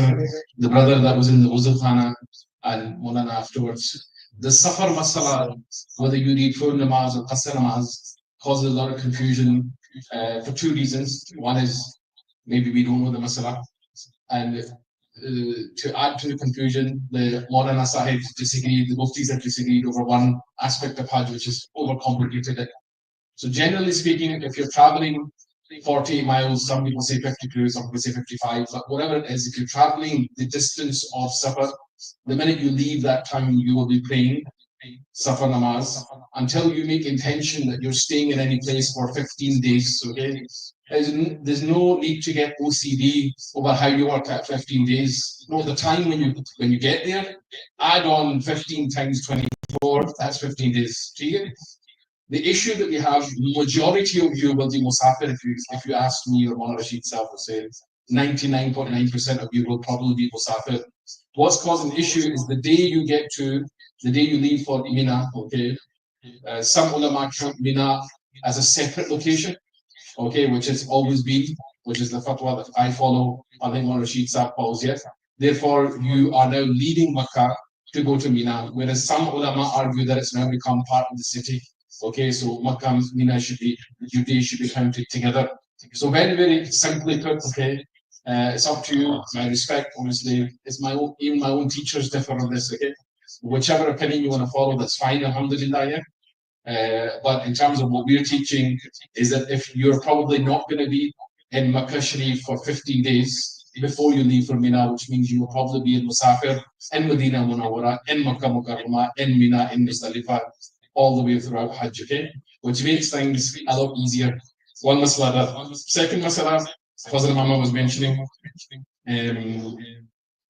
the brother that was in the Wuzu Khana and Mawlana afterwards. The Safar Masala, whether you read full namaz or qasr namaz, causes a lot of confusion for two reasons. One is maybe we don't know the Masala, and to add to the confusion, the Mawlana Sahibs disagreed, the Muftis have disagreed over one aspect of Hajj, which is overcomplicated. So generally speaking, if you're traveling 40 miles, some people say 52, some people say 55, but whatever it is, if you're traveling the distance of Safar, the minute you leave that time, you will be praying Safar namaz until you make intention that you're staying in any place for 15 days. Okay, there's no need to get OCD over how you work at 15 days. No, the time when you get there, add on 15 times 24. That's 15 days. The issue that we have, majority of you will be musafir. If you ask me or Mawlana Rashid Saab will say 99.9% of you will probably be musafir. What's causing the issue is the day you leave for Mina. Okay, some ulama count Mina as a separate location. Okay, which has always been, which is the fatwa that I follow. I think Mawlana Rashid Saab follows yet. Therefore, you are now leaving Makkah to go to Mina, whereas some ulama argue that it's now become part of the city. Okay, so Makkah and Mina your days should be counted together. So very, very simply put, okay, it's up to you. My respect, obviously, it's even my own teachers differ on this, okay? Whichever opinion you want to follow, that's fine, alhamdulillah, yeah? But in terms of what we're teaching is that if you're probably not going to be in Makkah Sharif for 15 days before you leave for Mina, which means you will probably be in Musafir, in Medina Munawwara, in Makkah Mukarramah, in Mina, in Muzdalifah, all the way throughout Hajj, okay? Which makes things a lot easier. One masala. Second masala, Fazal Mama was mentioning,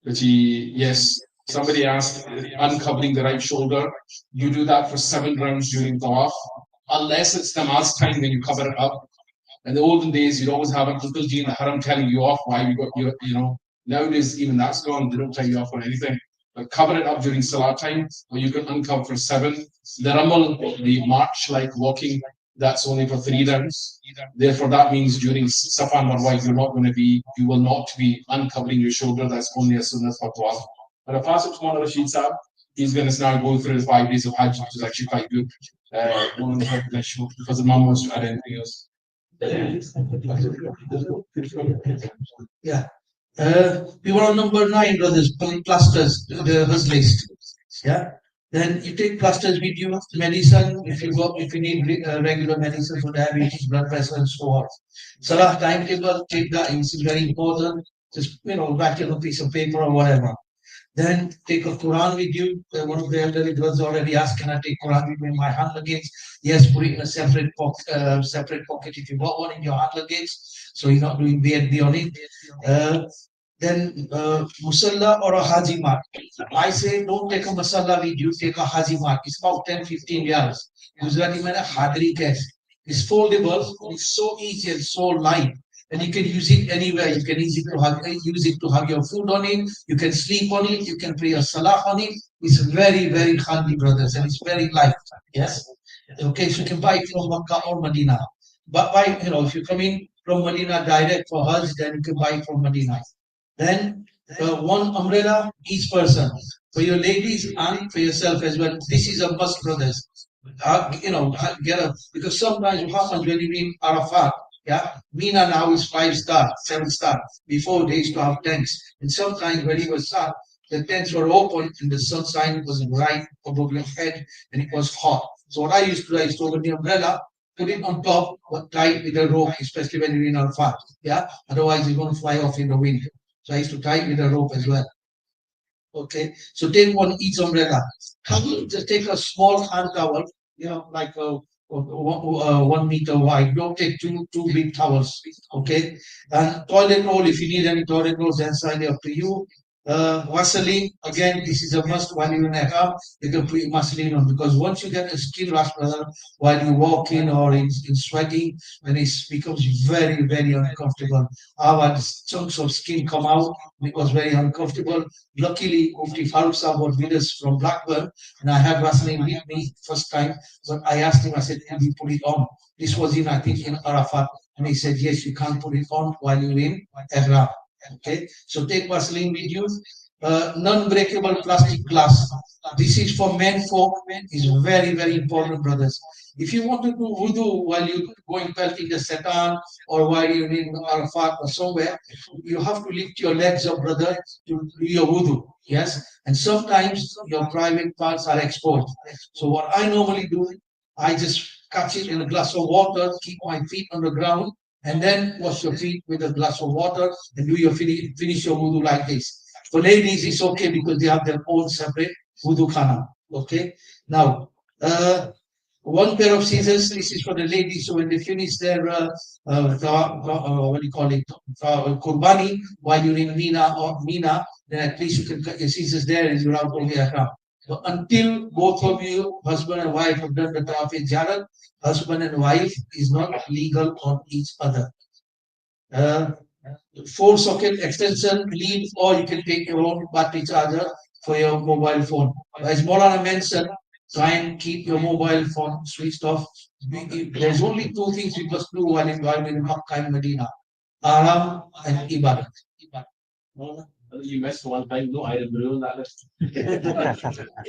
yes, somebody asked, uncovering the right shoulder, you do that for 7 rounds during tawaf, unless it's namaz time when you cover it up. In the olden days, you'd always have an Uncle G in the haram telling you off why you got your. Nowadays, even that's gone, they don't tell you off on anything. But cover it up during Salah time, or you can uncover for 7. The Ramal, the march like walking, that's only for 3 rounds. Therefore, that means during Safa and Marwa, you will not be uncovering your shoulder. That's only a sunnah for tawaf. But if I ask Mawlana Rashid Saab, he's going to now go through his 5 days of Hajj, which is actually quite good. Because the mom wants to add anything else. Yeah. We were on number 9, brothers, plasters, the his list. Yeah. Then you take plasters with you, medicine, if you need regular medicine for diabetes, blood pressure, and so on. Salah timetable, take that, it's very important. Just, write it on a piece of paper or whatever. Then take a Quran with you. One of the elderly brothers already asked, can I take Quran with me in my hand luggage? Yes, put it in a separate pocket if you got one in your hand luggage, so you're not doing BNB on it. Then Musalla or a Haji mark. I say don't take a Musalla with you, take a Haji mark. It's about 10-15 years. Gujarati mein Hadri kaise. It's foldable, it's so easy and so light. And you can use it anywhere. You can use it to have your food on it. You can sleep on it. You can pray a salah on it. It's very, very handy, brothers, and it's very light. Yes. Okay, so you can buy it from Makkah or Medina. But if you come in from Medina direct for Hajj, then you can buy it from Medina. Then one umbrella each person for your ladies and for yourself as well. This is a must, brothers. Get up, because sometimes what happens when you in Arafat, yeah, Mina now is 5-star, 7-star. Before they used to have tents, and sometimes when it was sun, the tents were open and the sunshine was right above your head, and it was hot. So what I used to do, I used to open the umbrella, put it on top, but tie it with a rope, especially when you're in Arafat. Yeah, otherwise it's going to fly off in the wind. So I used to tie it with a rope as well. Okay, so take one each umbrella. Just take a small hand towel, like a 1 meter wide. Don't take two big towels. Okay, and toilet roll. If you need any toilet rolls, then sign up to you. Vaseline, again, this is a must while you're in Ihram. You can put Vaseline on, because once you get a skin rash, brother, while you walk in or in sweating, then it becomes very, very uncomfortable. Our chunks of skin come out. It was very uncomfortable. Luckily, Mufti Saab was with us from Blackburn, and I had Vaseline with me first time. But I asked him, I said, can you put it on? This was I think, in Arafat. And he said, yes, you can't put it on while you're in Ihram. Okay, so take Vaseline with you. Non-breakable plastic glass. This is for men folk. Is very, very important, brothers. If you want to do wudu while you're going pelting the Satan or while you're in Arafat or somewhere, you have to lift your legs up, brother, to do your wudu. Yes, and sometimes your private parts are exposed. So what I normally do, I just catch it in a glass of water, keep my feet on the ground, and then wash your feet with a glass of water and do your finish your wudu like this. For ladies, it's okay because they have their own separate wudu khana. Okay. Now, one pair of scissors. This is for the ladies. So when they finish their what do you call it, kurbani, while you're in Mina, then at least you can cut your scissors there and you're out all the way around. So until both of you, husband and wife, have done the tawaf jarat, husband and wife is not legal on each other. Four socket extension lead, or you can take your own battery charger for your mobile phone. As Mawlana mentioned, try and keep your mobile phone switched off. There's only two things we must do while in Makkah and Medina: Aram and Ibadah. You missed one thing, no item blue on that list.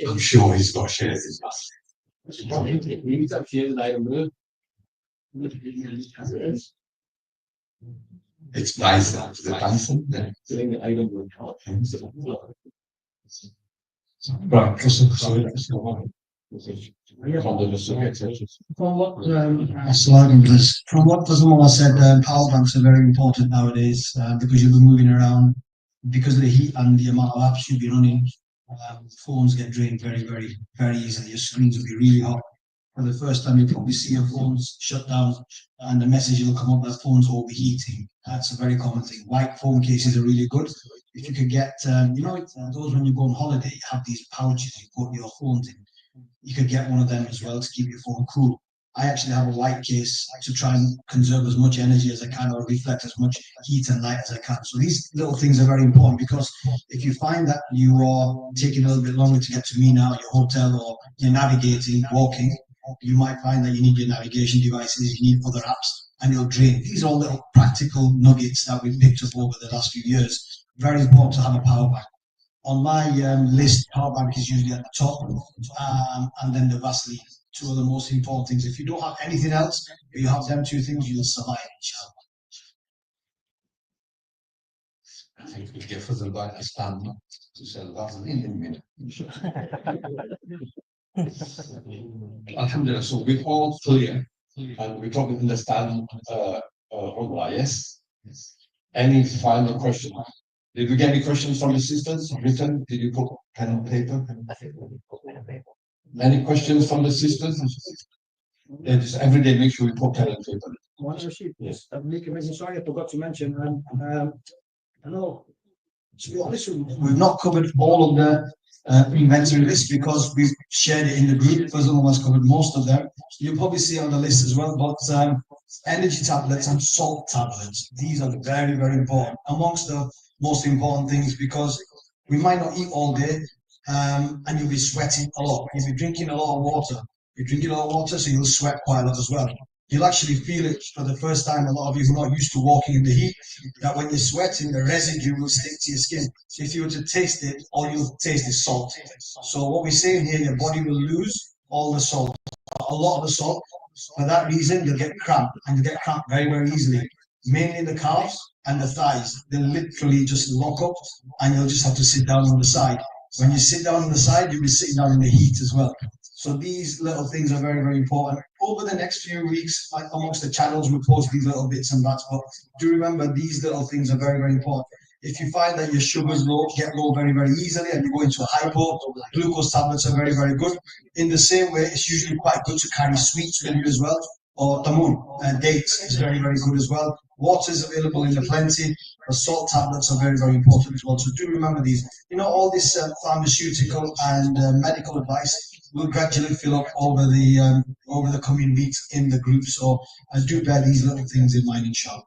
I'm sure he's got shares in You need to share an item blue. It's Bison. Is it Bison? Yeah. Doing the item blue. Right. From what Asmar said, power banks are very important nowadays because you'll be moving around. Because of the heat and the amount of apps you'll be running, phones get drained very, very, very easily. Your screens will be really hot. For the first time, you'll probably see your phones shut down and the message will come up that phones are overheating. That's a very common thing. White phone cases are really good. If you could get, those when you go on holiday, you have these pouches you put your phones in. You could get one of them as well to keep your phone cool. I actually have a white case to try and conserve as much energy as I can or reflect as much heat and light as I can. So these little things are very important because if you find that you are taking a little bit longer to get to Mina, your hotel, or you're navigating, walking, you might find that you need your navigation devices, you need other apps, and you'll drain. These are all little practical nuggets that we've picked up over the last few years. Very important to have a power bank. On my list, power bank is usually at the top, and then the Vaseline. Two of the most important things. If you don't have anything else, but you have them two things, you'll survive, inshallah. I think we give us a stand to sell Vaseline in a minute. Alhamdulillah, so we're all clear and we probably understand Umrah, yes? Any final question? Did we get any questions from the sisters written? Did you put pen and paper? Any questions from the sisters? Yeah, just every day make sure we put pen and paper. Rashid, yes. Sorry, I forgot to mention. I know, to be honest, we've not covered all of the inventory list because we've shared it in the group. Fazlullah has covered most of them. You'll probably see on the list as well. But energy tablets and salt tablets, these are very, very important. Amongst the most important things because we might not eat all day and you'll be sweating a lot. You'll be drinking a lot of water. You're drinking a lot of water, so you'll sweat quite a lot as well. You'll actually feel it for the first time. A lot of you who are not used to walking in the heat, that when you're sweating, the residue will stick to your skin. So if you were to taste it, all you'll taste is salt. So what we're saying here, your body will lose all the salt, a lot of the salt. For that reason, you'll get cramp, and you'll get cramp very, very easily. Mainly the calves and the thighs. They'll literally just lock up, and you'll just have to sit down on the side. When you sit down on the side, you'll be sitting down in the heat as well. So these little things are very, very important. Over the next few weeks, amongst the channels, we'll post these little bits and bats. But do remember, these little things are very, very important. If you find that your sugars get low very, very easily and you go into a hypo, glucose tablets are very, very good. In the same way, it's usually quite good to carry sweets with you as well. Or tamun, dates is very, very good as well. Water is available in the plenty. The salt tablets are very, very important as well. So do remember these. All this pharmaceutical and medical advice will gradually fill up over the coming weeks in the group. So I do bear these little things in mind, inshallah.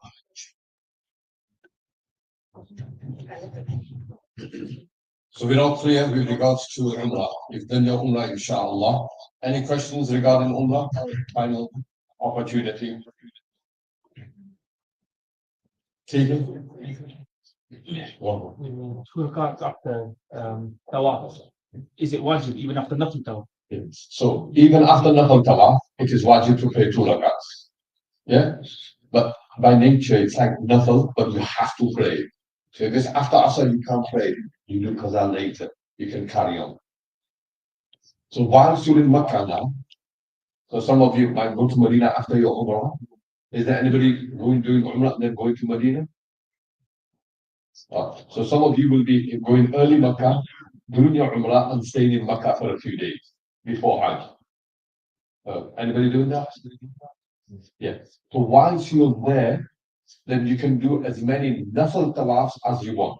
So we're all clear with regards to Umrah. You've done your Umrah, inshallah. Any questions regarding Umrah? Final opportunity. Keegan? One. 2 rakats after tawaf. Is it wajib even after nothing tawaf? So even after Nafal Tawaf, it is wajib to pray 2 rakats. Yeah? But by nature, it's like Nafal, but you have to pray. So if it's after Asr, you can't pray. You do Qaza later. You can carry on. So whilst you're in Makkah now, so some of you might go to Medina after your Umrah. Is there anybody doing Umrah and then going to Medina? So some of you will be going early Makkah, doing your Umrah and staying in Makkah for a few days before Hajj. Anybody doing that? Yes. So once you're there, then you can do as many Nafal Tawafs as you want.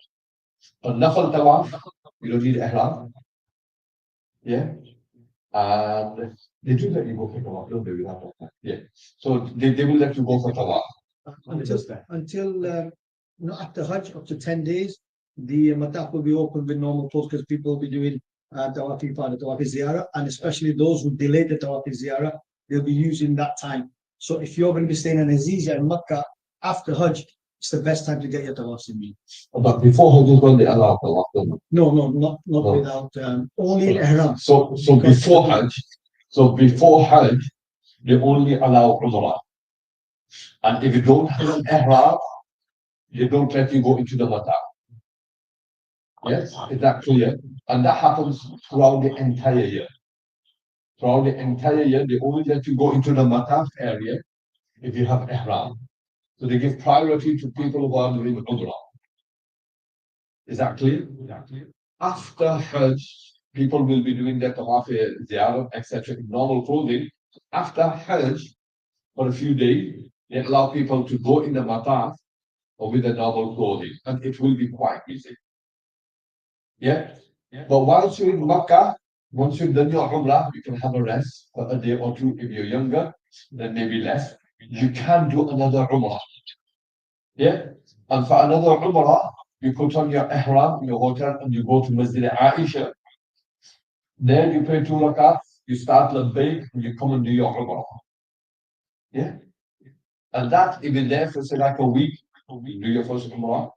But Nafal Tawaf, you don't need Ihram. Yeah. And they do let you go for Tawaf, don't they? Without that. Yeah. So they will let you go for Tawaf. Until after Hajj, up to 10 days, the mataf will be open with normal clothes because people will be doing tawaf ifadah, tawaf ziyarah, and especially those who delayed the tawaf ziyarah, they'll be using that time. So if you're going to be staying in Azizia in Makkah after Hajj, it's the best time to get your tawaf in. But before Hajj is when they allow Tawaf, don't they? No, not without only in Ihram. So before Hajj, they only allow Umrah. And if you don't have an Ihram, they don't let you go into the mataf. Yes, is that clear? And that happens throughout the entire year. Throughout the entire year, they only let you go into the mataf area if you have ihram. So they give priority to people who are doing umrah. Is that clear? After Hajj, people will be doing their tawaf, ziyarah, etc. in normal clothing. After Hajj, for a few days, they allow people to go in the mataf or with the normal clothing, and it will be quite easy. Yeah? But once you're in Makkah, once you've done your Umrah, you can have a rest for a day or two. If you're younger, then maybe less. You can do another Umrah. Yeah? And for another Umrah, you put on your Ihram in your hotel and you go to Masjid Aisha. Then you pray 2 rakats, you start Labbaik, and you come and do your Umrah. Yeah? And that, if you're there for say like a week, you do your first Umrah,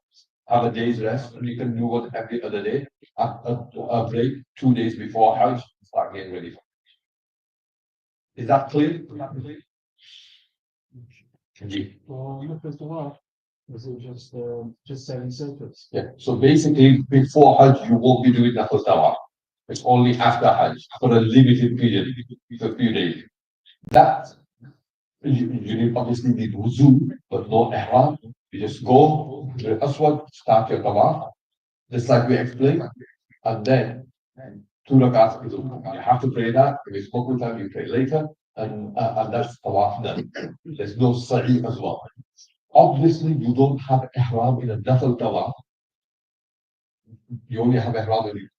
have a day's rest, and you can do one every other day, a break 2 days before Hajj, start getting ready for it. Is that clear? First of all, is it just 7 circuits? Yeah. So basically, before Hajj, you won't be doing Nafal Tawaf. It's only after Hajj for a limited period, for a few days. That you obviously need wuzu, but no ihram. You just go to the Aswad, start your Tawaf, just like we explained, and then 2 rakats. You have to pray that. If it's Makruh time, you pray later, and that's Tawaf done. There's no Sa'i as well. Obviously, you don't have ihram in a Nafal Tawaf. You only have ihram in it.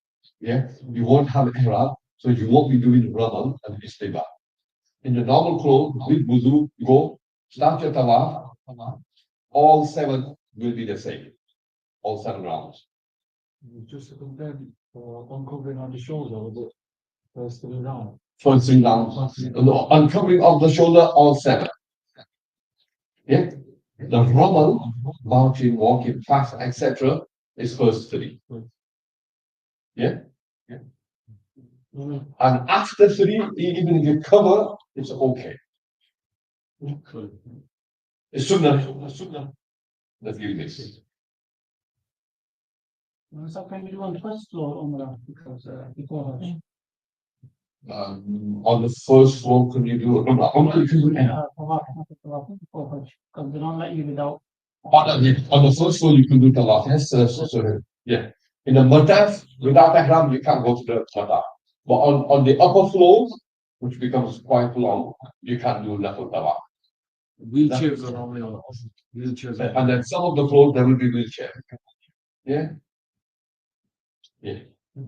Yeah, you won't have ihram, so you won't be doing Ramal and Istiba. In the normal clothes, with wudu, go, start your Tawaf. All 7 will be the same. All 7 rounds. Just to compare, uncovering on the shoulder with the first 3 rounds. First 3 rounds. No, uncovering of the shoulder, all 7. Yeah. The Ramal, marching, walking fast, etc., is first 3. Yeah. And after 3, even if you cover, it's okay. It's sunnah. Let's give this. So can we do on the first floor Umrah because before Hajj? On the first floor, can you do Umrah? Umrah, you can do any. Before Hajj, because they don't let you without. On the first floor, you can do Tawaf. Yes, yeah. In the Mataf, without Ihram, you can't go to the Mataf. But on the upper floors, which becomes quite long, you can do Nafal Tawaf. Wheelchairs are normally on wheelchairs. And then some of the floors, there will be wheelchair. Yeah. Yeah. Yeah,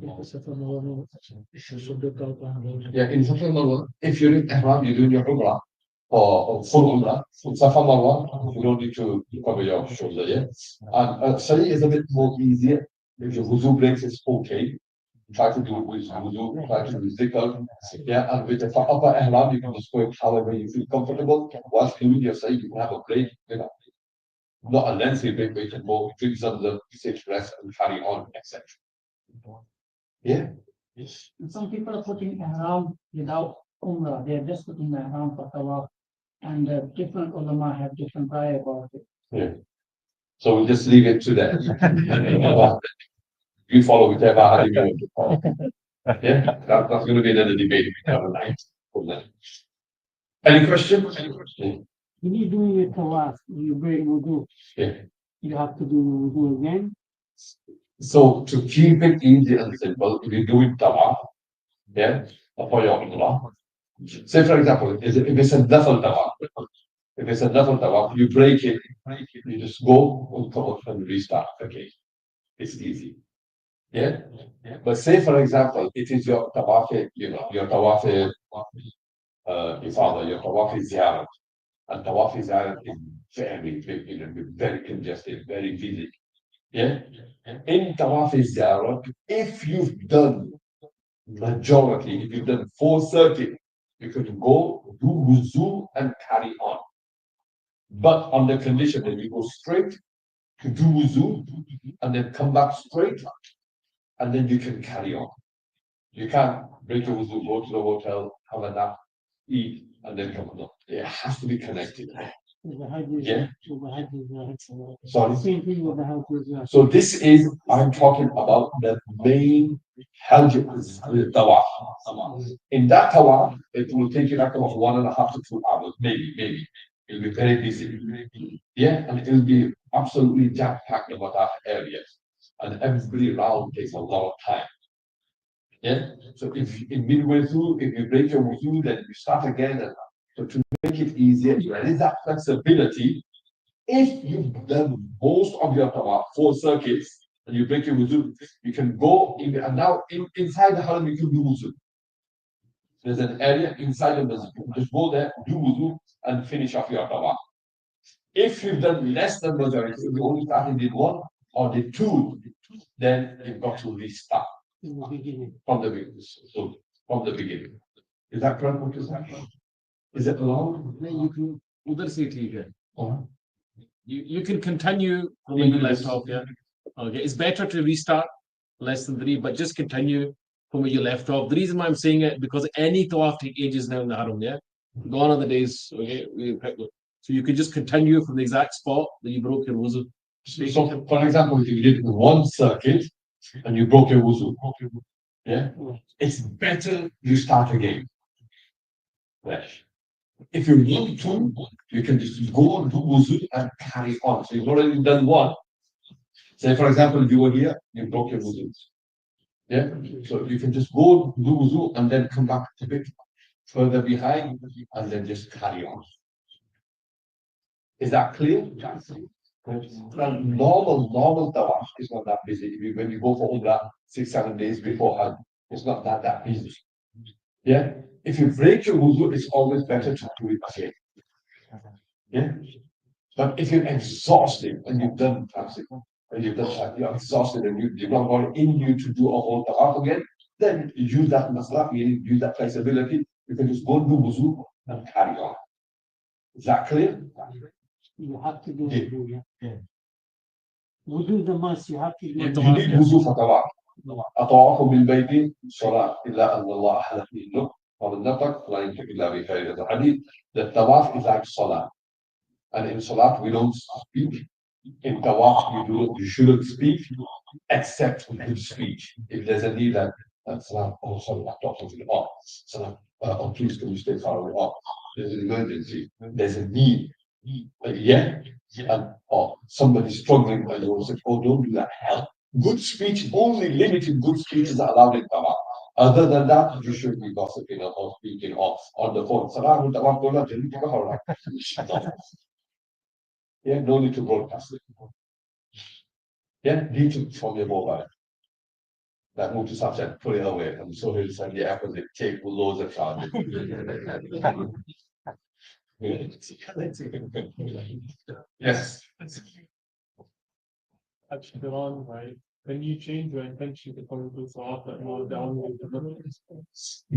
in Safa Marwa, if you're in Ihram, you're doing your Umrah or full Umrah. In Safa Marwa, you don't need to cover your shoulder, yeah? And Sa'i is a bit more easier. If your wuzu breaks, it's okay. Try to do it with wuzu, try to do zikr. Yeah, and with the upper Ihram, you can just go however you feel comfortable. Whilst doing your Sa'i, you can have a break, you know. Not a lengthy break, but you can go drink some of the sit, rest, and carry on, etc. Yeah. Yes. Some people are putting ihram without umrah. They're just putting ihram for tawaf, and different ulama have different raya about it. Yeah. So we'll just leave it to them. You follow whichever hadith you want to follow. Yeah, that's going to be another debate we have tonight. Any questions? When you do your tawaf, you break wudu. Yeah. You have to do wudu again. So to keep it easy and simple, if you do it tawaf, yeah, for your umrah. Say for example, if it's a nafal tawaf, you break it, you just go on tawaf and restart again. It's easy. Yeah. But say for example, it is your tawaf, your tawaf ifada, your tawaf ziyarat. And tawaf ziyarat is very big, very congested, very busy. Yeah. In tawaf ziyarat, if you've done majority, if you've done 4 circuits, you can go do wuzu and carry on. But on the condition that you go straight to do wuzu and then come back straight, and then you can carry on. You can't break your wuzu, go to the hotel, have a nap, eat, and then come on. It has to be connected. Yeah. Sorry. Same thing with the Hajj. So this is, I'm talking about the main Hajj tawaf. In that tawaf, it will take you like about 1.5 to 2 hours, maybe. It'll be very busy. Yeah, and it'll be absolutely jam-packed about that area. And every round takes a lot of time. Yeah. So if in midway through, if you break your wudu, then you start again. And so to make it easier, there is that flexibility. If you've done most of your tawaf, 4 circuits, and you break your wudu, you can go in, and now inside the haram you can do wudu. There's an area inside the masjid. You can just go there, do wudu, and finish off your tawaf. If you've done less than majority, if you only started did 1 or did 2, then you've got to restart from the beginning. So from the beginning. Is that correct? What is that? Is it allowed? You can udhar se theek hai. Oh. You can continue from where you left off, yeah. Okay, it's better to restart less than 3, but just continue from where you left off. The reason why I'm saying it, because any tawaf take ages now in the haram, yeah. Gone are the days, okay. So you can just continue from the exact spot that you broke your wuzu. So, for example, if you did 1 circuit and you broke your wuzu, yeah, it's better you start again. Fresh. If you want to, you can just go and do wuzu and carry on. So you've already done 1. Say, for example, if you were here, you broke your wuzu. Yeah, so you can just go do wuzu and then come back a bit further behind and then just carry on. Is that clear? Normal tawaf is not that busy. When you go for Umrah 6-7 days before Hajj, it's not that busy. Yeah. If you break your wudu, it's always better to do it again. Yeah. But if you're exhausted and you've done you're exhausted and you've not got it in you to do a whole tawaf again, then use that masla, use that flexibility. You can just go and do wudu and carry on. Is that clear? You have to do wudu. Yeah. Wudu is the must. You have to do. You need wudu for tawaf. أطواف بالبيت صلاة إلا أن الله أحلف منه وبالنطق لا يمكن إلا بخير. The hadith, the tawaf is like salah, and in salat we don't speak. In tawaf you shouldn't speak except good speech. If there's a need that salam, oh sorry, I'm talking to the off. Salam, oh please can you stay far away off? There's an emergency. There's a need. Yeah, and somebody's struggling and you say, oh don't do that. Help. Good speech, only limited good speech is allowed in tawaf. Other than that, you should be gossiping or speaking on the phone. Yeah, no need to broadcast it. Yeah, need to from your mobile. That Mufti Saab said, put it away. And so he'll send the opposite, take loads of charges. Yes. Touch the wrong way. Can you change your intention to come to Salat that you are down with the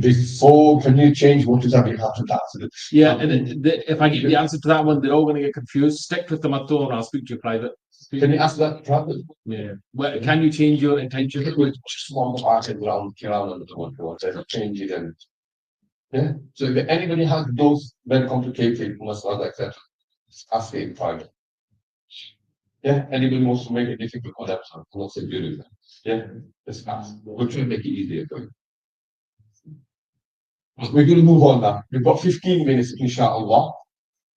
Before, can you change what is that you have to answer it? Yeah, and if I get the answer to that one, they're all going to get confused. Stick with the tamattu and I'll speak to you private. Can you ask that private? Yeah. Well, can you change your intention? Just one part around Kiran and the one change it and yeah. So if anybody has those very complicated masala, etc., ask it in private. Yeah, anybody wants to make it difficult for themselves, not say beautiful. Yeah, just ask. We'll try to make it easier for you. We're going to move on now. We've got 15 minutes, inshallah.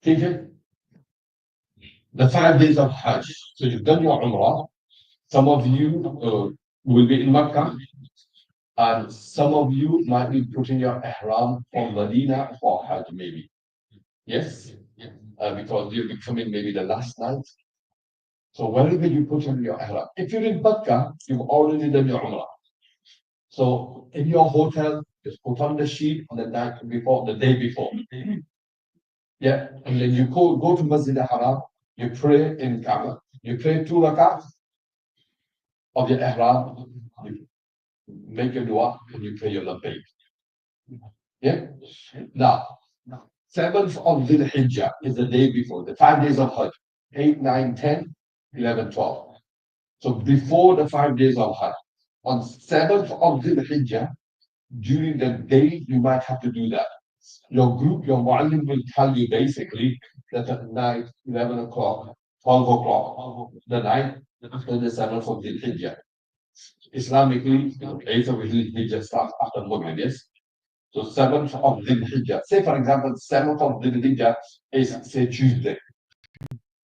Okay. The 5 days of Hajj. So you've done your Umrah. Some of you will be in Makkah, and some of you might be putting your ihram from Medina for Hajj, maybe. Yes? Because you'll be coming maybe the last night. So wherever you put in your ihram, if you're in Makkah, you've already done your Umrah. So in your hotel, just put on the sheet on the night before, the day before. Yeah, and then you go to Masjid al-Haram, you pray in Kaaba, you pray 2 rakats of your ihram, you make your dua, and you pray your labbaik. Yeah? Now, 7th of Dhul Hijjah is the day before, the 5 days of Hajj. 8, 9, 10, 11, 12. So before the 5 days of Hajj, on 7th of Dhul Hijjah, during the day, you might have to do that. Your group, your muallim will tell you basically that at night, 11 o'clock, 12 o'clock, the night after the 7th of Dhul Hijjah. Islamically, 8th of Dhul Hijjah starts after Maghrib, yes? So 7th of Dhul Hijjah. Say, for example, 7th of Dhul Hijjah is, say, Tuesday.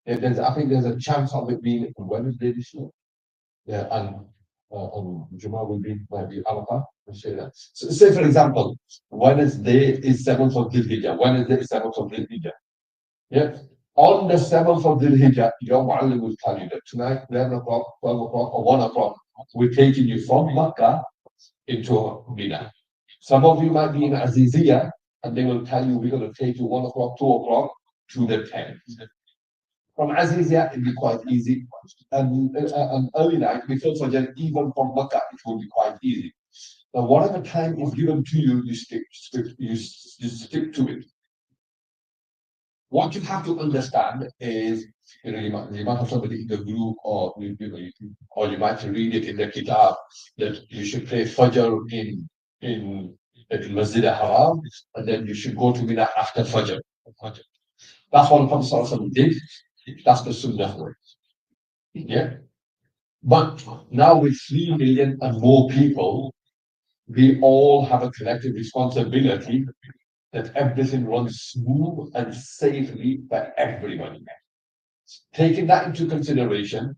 I think there's a chance of it being Wednesday this year. Yeah, and Juma will be, might be Arafah. Say that. So, say, for example, Wednesday is 7th of Dhul Hijjah. Wednesday is 7th of Dhul Hijjah. Yeah. On the 7th of Dhul Hijjah, your Mu'allim will tell you that tonight, 11 o'clock, 12 o'clock, or 1 o'clock, we're taking you from Makkah into Mina. Some of you might be in Aziziyah, and they will tell you we're going to take you 1 o'clock, 2 o'clock to the 10th. From Aziziyah, it'll be quite easy. And an early night, before Fajr, even from Makkah, it will be quite easy. But whatever time is given to you, you stick to it. What you have to understand is, you might have somebody in the group, or you might read it in the kitab that you should pray Fajr in Masjid al-Haram, and then you should go to Mina after Fajr. That's what the Prophet ﷺ did. That's the Sunnah way. Yeah. But now with 3 million and more people, we all have a collective responsibility that everything runs smooth and safely for everybody. Taking that into consideration,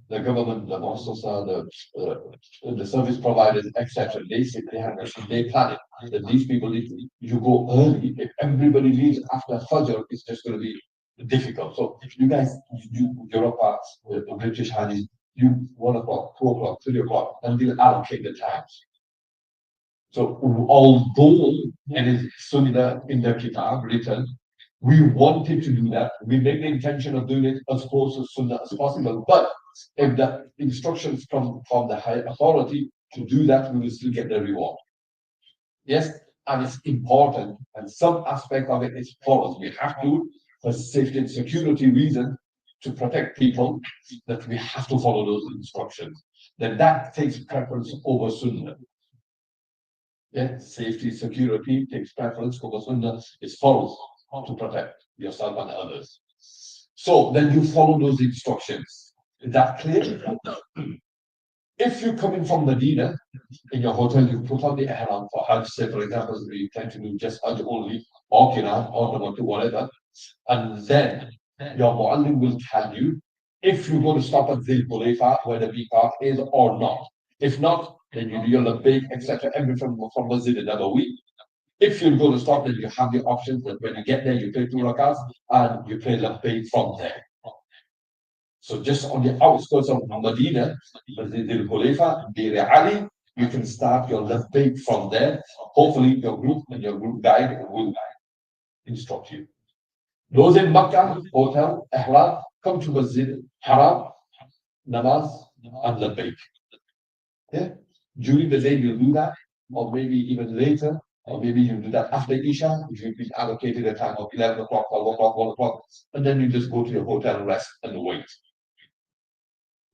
the government, the Masla, the service providers, etc., they plan it. That these people need to, you go early. If everybody leaves after Fajr, it's just going to be difficult. So if you guys, Europa, the British Hajj, you 1 o'clock, 2 o'clock, 3 o'clock, and they'll allocate the times. So although it is Sunnah in the Kitab written, we wanted to do that. We made the intention of doing it as close to Sunnah as possible. But if the instructions from the high authority to do that, we will still get the reward. Yes, and it's important, and some aspect of it is for us. We have to, for safety and security reasons, to protect people, that we have to follow those instructions. Then that takes preference over Sunnah. Yeah, safety, security takes preference over Sunnah. It's for us to protect yourself and others. So then you follow those instructions. Is that clear? If you come in from Medina, in your hotel, you put on the ihram for Hajj, say for example, you tend to do just Hajj only, or Kiran, or Tamattu, whatever, and then your Mu'allim will tell you if you're going to stop at Dhul Hulayfa, where the miqat is, or not. If not, then you do your labbaik, etc., everything from Masjid al-Nabawi. If you're going to stop, then you have the option that when you get there, you pray 2 rakats and you pray labbaik from there. So just on the outskirts of Medina, Masjid al-Hulayfa, Bir Ali, you can start your labbaik from there. Hopefully your group and your group guide will instruct you. Those in Makkah, hotel, ihram, come to Masjid Haram, namaz, and labbaik. Yeah. During the day you do that, or maybe even later, or maybe you do that after Isha, if you've been allocated a time of 11 o'clock, 12 o'clock, 1 o'clock, and then you just go to your hotel and rest and wait.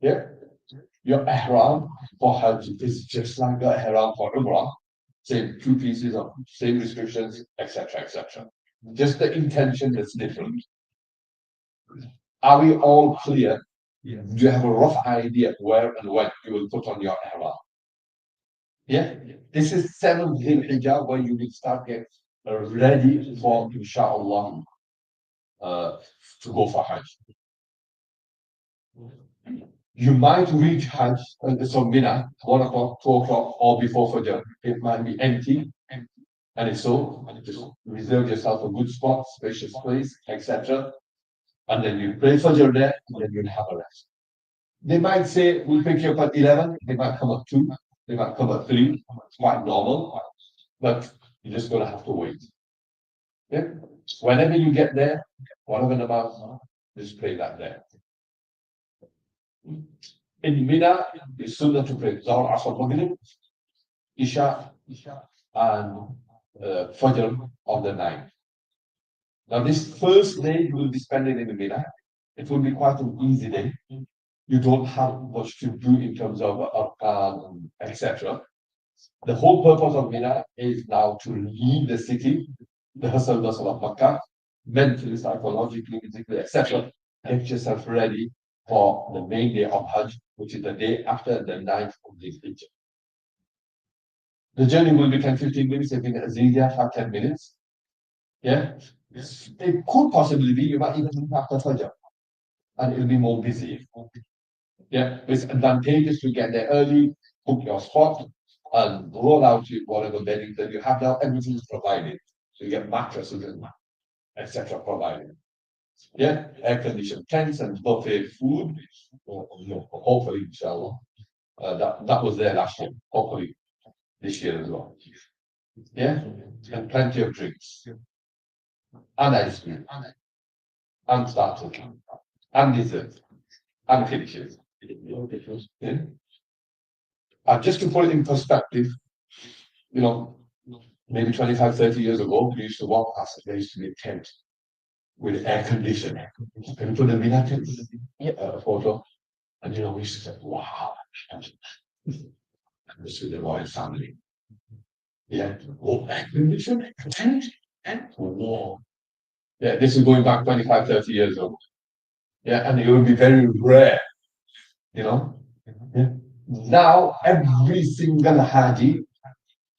Yeah. Your ihram for Hajj is just like the ihram for Umrah. Same 2 pieces of same restrictions, etc., etc. Just the intention that's different. Are we all clear? Do you have a rough idea where and when you will put on your ihram? Yeah, this is 7th Dhul Hijjah where you will start get ready for inshallah to go for Hajj. You might reach Hajj, so Mina, 1 o'clock, 2 o'clock, or before Fajr. It might be empty, and it's so, just reserve yourself a good spot, spacious place, etc. And then you pray Fajr there, and then you'll have a rest. They might say, we'll pick you up at 11, they might come at 2, they might come at 3, it's quite normal, but you're just going to have to wait. Yeah? Whenever you get there, whatever the amount, just pray that there. In Mina, it's sunnah to pray Zawr, Asr, Maghrib, Isha, and Fajr on the night. Now, this first day you will be spending in Mina. It will be quite an easy day. You don't have much to do in terms of arkan, etc. The whole purpose of Mina is now to leave the city, the hustle bustle of Makkah, mentally, psychologically, physically, etc. Get yourself ready for the main day of Hajj, which is the day after the 9th of this Hijjah. The journey will be 10-15 minutes, if it's easier, 5-10 minutes. Yeah, it could possibly be you might even leave after Fajr, and it'll be more busy. Yeah, it's advantageous to get there early, book your spot, and roll out whatever bedding that you have now. Everything is provided. So you get mattresses and etc. provided. Yeah, air-conditioned tents and buffet food. Hopefully, inshallah. That was there last year. Hopefully, this year as well. Yeah, and plenty of drinks, and ice cream, and starters, and dessert, and finishes. Yeah. Just to put it in perspective, maybe 25-30 years ago, we used to walk past, there used to be a tent with air conditioning. Can you put them in that tent? A photo. And we used to say, wow. This is the royal family. Yeah. Oh, air conditioning, tent, and wow. Yeah, this is going back 25-30 years ago. Yeah, and it would be very rare, Yeah. Now, every single Haji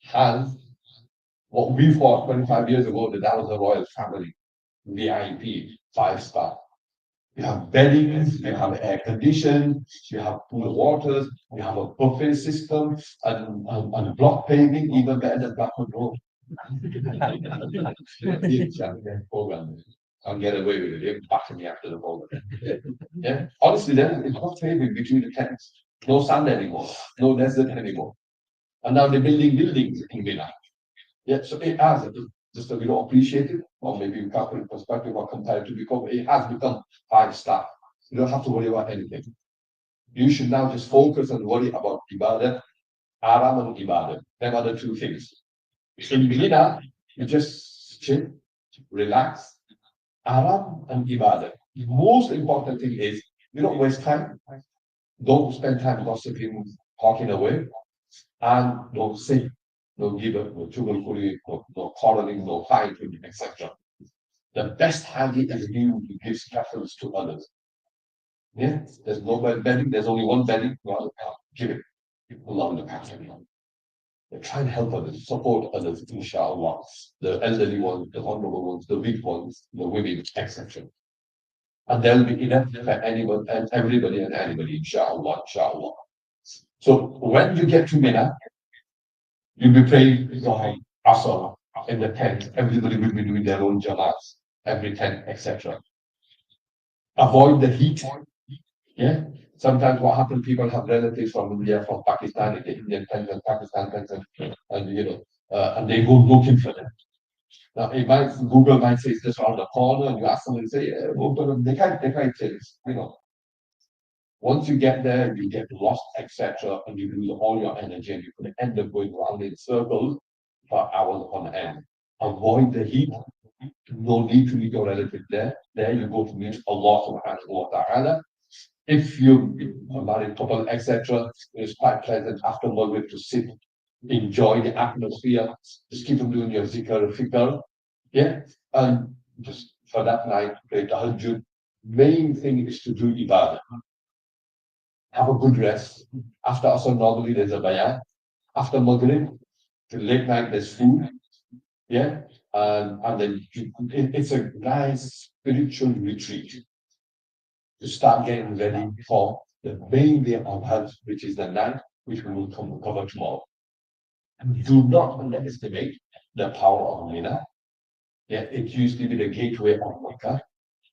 has what we thought 25 years ago that was a royal family, VIP, 5-star. You have beddings, you have air conditioning, you have pool waters, you have a buffet system, and block paving, even better than Blackwood Road. Program. I'll get away with it. They're backing me after the program. Yeah, honestly, then it's not paving between the tents. No sand anymore, no desert anymore. And now they're building buildings in Mina. Yeah, so it has, just that we don't appreciate it, or maybe we can't put it in perspective or compare it to become, it has become 5-star. You don't have to worry about anything. You should now just focus and worry about ibadah, aram and ibadah. Them are the 2 things. In Mina, you just chill, relax, aram and ibadah. The most important thing is you don't waste time. Don't spend time gossiping, talking away, and don't say. No gibber, no chugalkuri, no quarreling, no fighting, etc. The best Haji is he who gives preference to others. Yeah, there's no bedding, there's only one bedding. Well, give it. Allah will look after you. Try and help others, support others, inshallah. The elderly ones, the vulnerable ones, the weak ones, the women, etc. And there will be enough for anyone and everybody and anybody, inshallah, inshallah. So when you get to Mina, you'll be praying Zohar, Asr in the tent. Everybody will be doing their own jamaats, every tent, etc. Avoid the heat. Yeah. Sometimes what happens, people have relatives from India, from Pakistan, in the Indian tent and Pakistan tent, and they go looking for them. Now, Google might say it's just around the corner, and you ask them and say, yeah, they can't say this, Once you get there, you get lost, etc., and you lose all your energy, and you could end up going round in circles for hours on end. Avoid the heat. No need to meet your relative there. There you go to meet Allah subhanahu wa ta'ala. If you a married couple, etc., it's quite pleasant after Maghrib to sit, enjoy the atmosphere, just keep on doing your zikr, fikr, yeah, and just for that night, pray tahajjud. Main thing is to do ibadah. Have a good rest. After Asr, normally there's a bayan. After Maghrib, to late night, there's food, yeah, and then it's a nice spiritual retreat to start getting ready for the main day of Hajj, which is the night, which we will cover tomorrow. And do not underestimate the power of Mina. Yeah, it used to be the gateway of Mecca.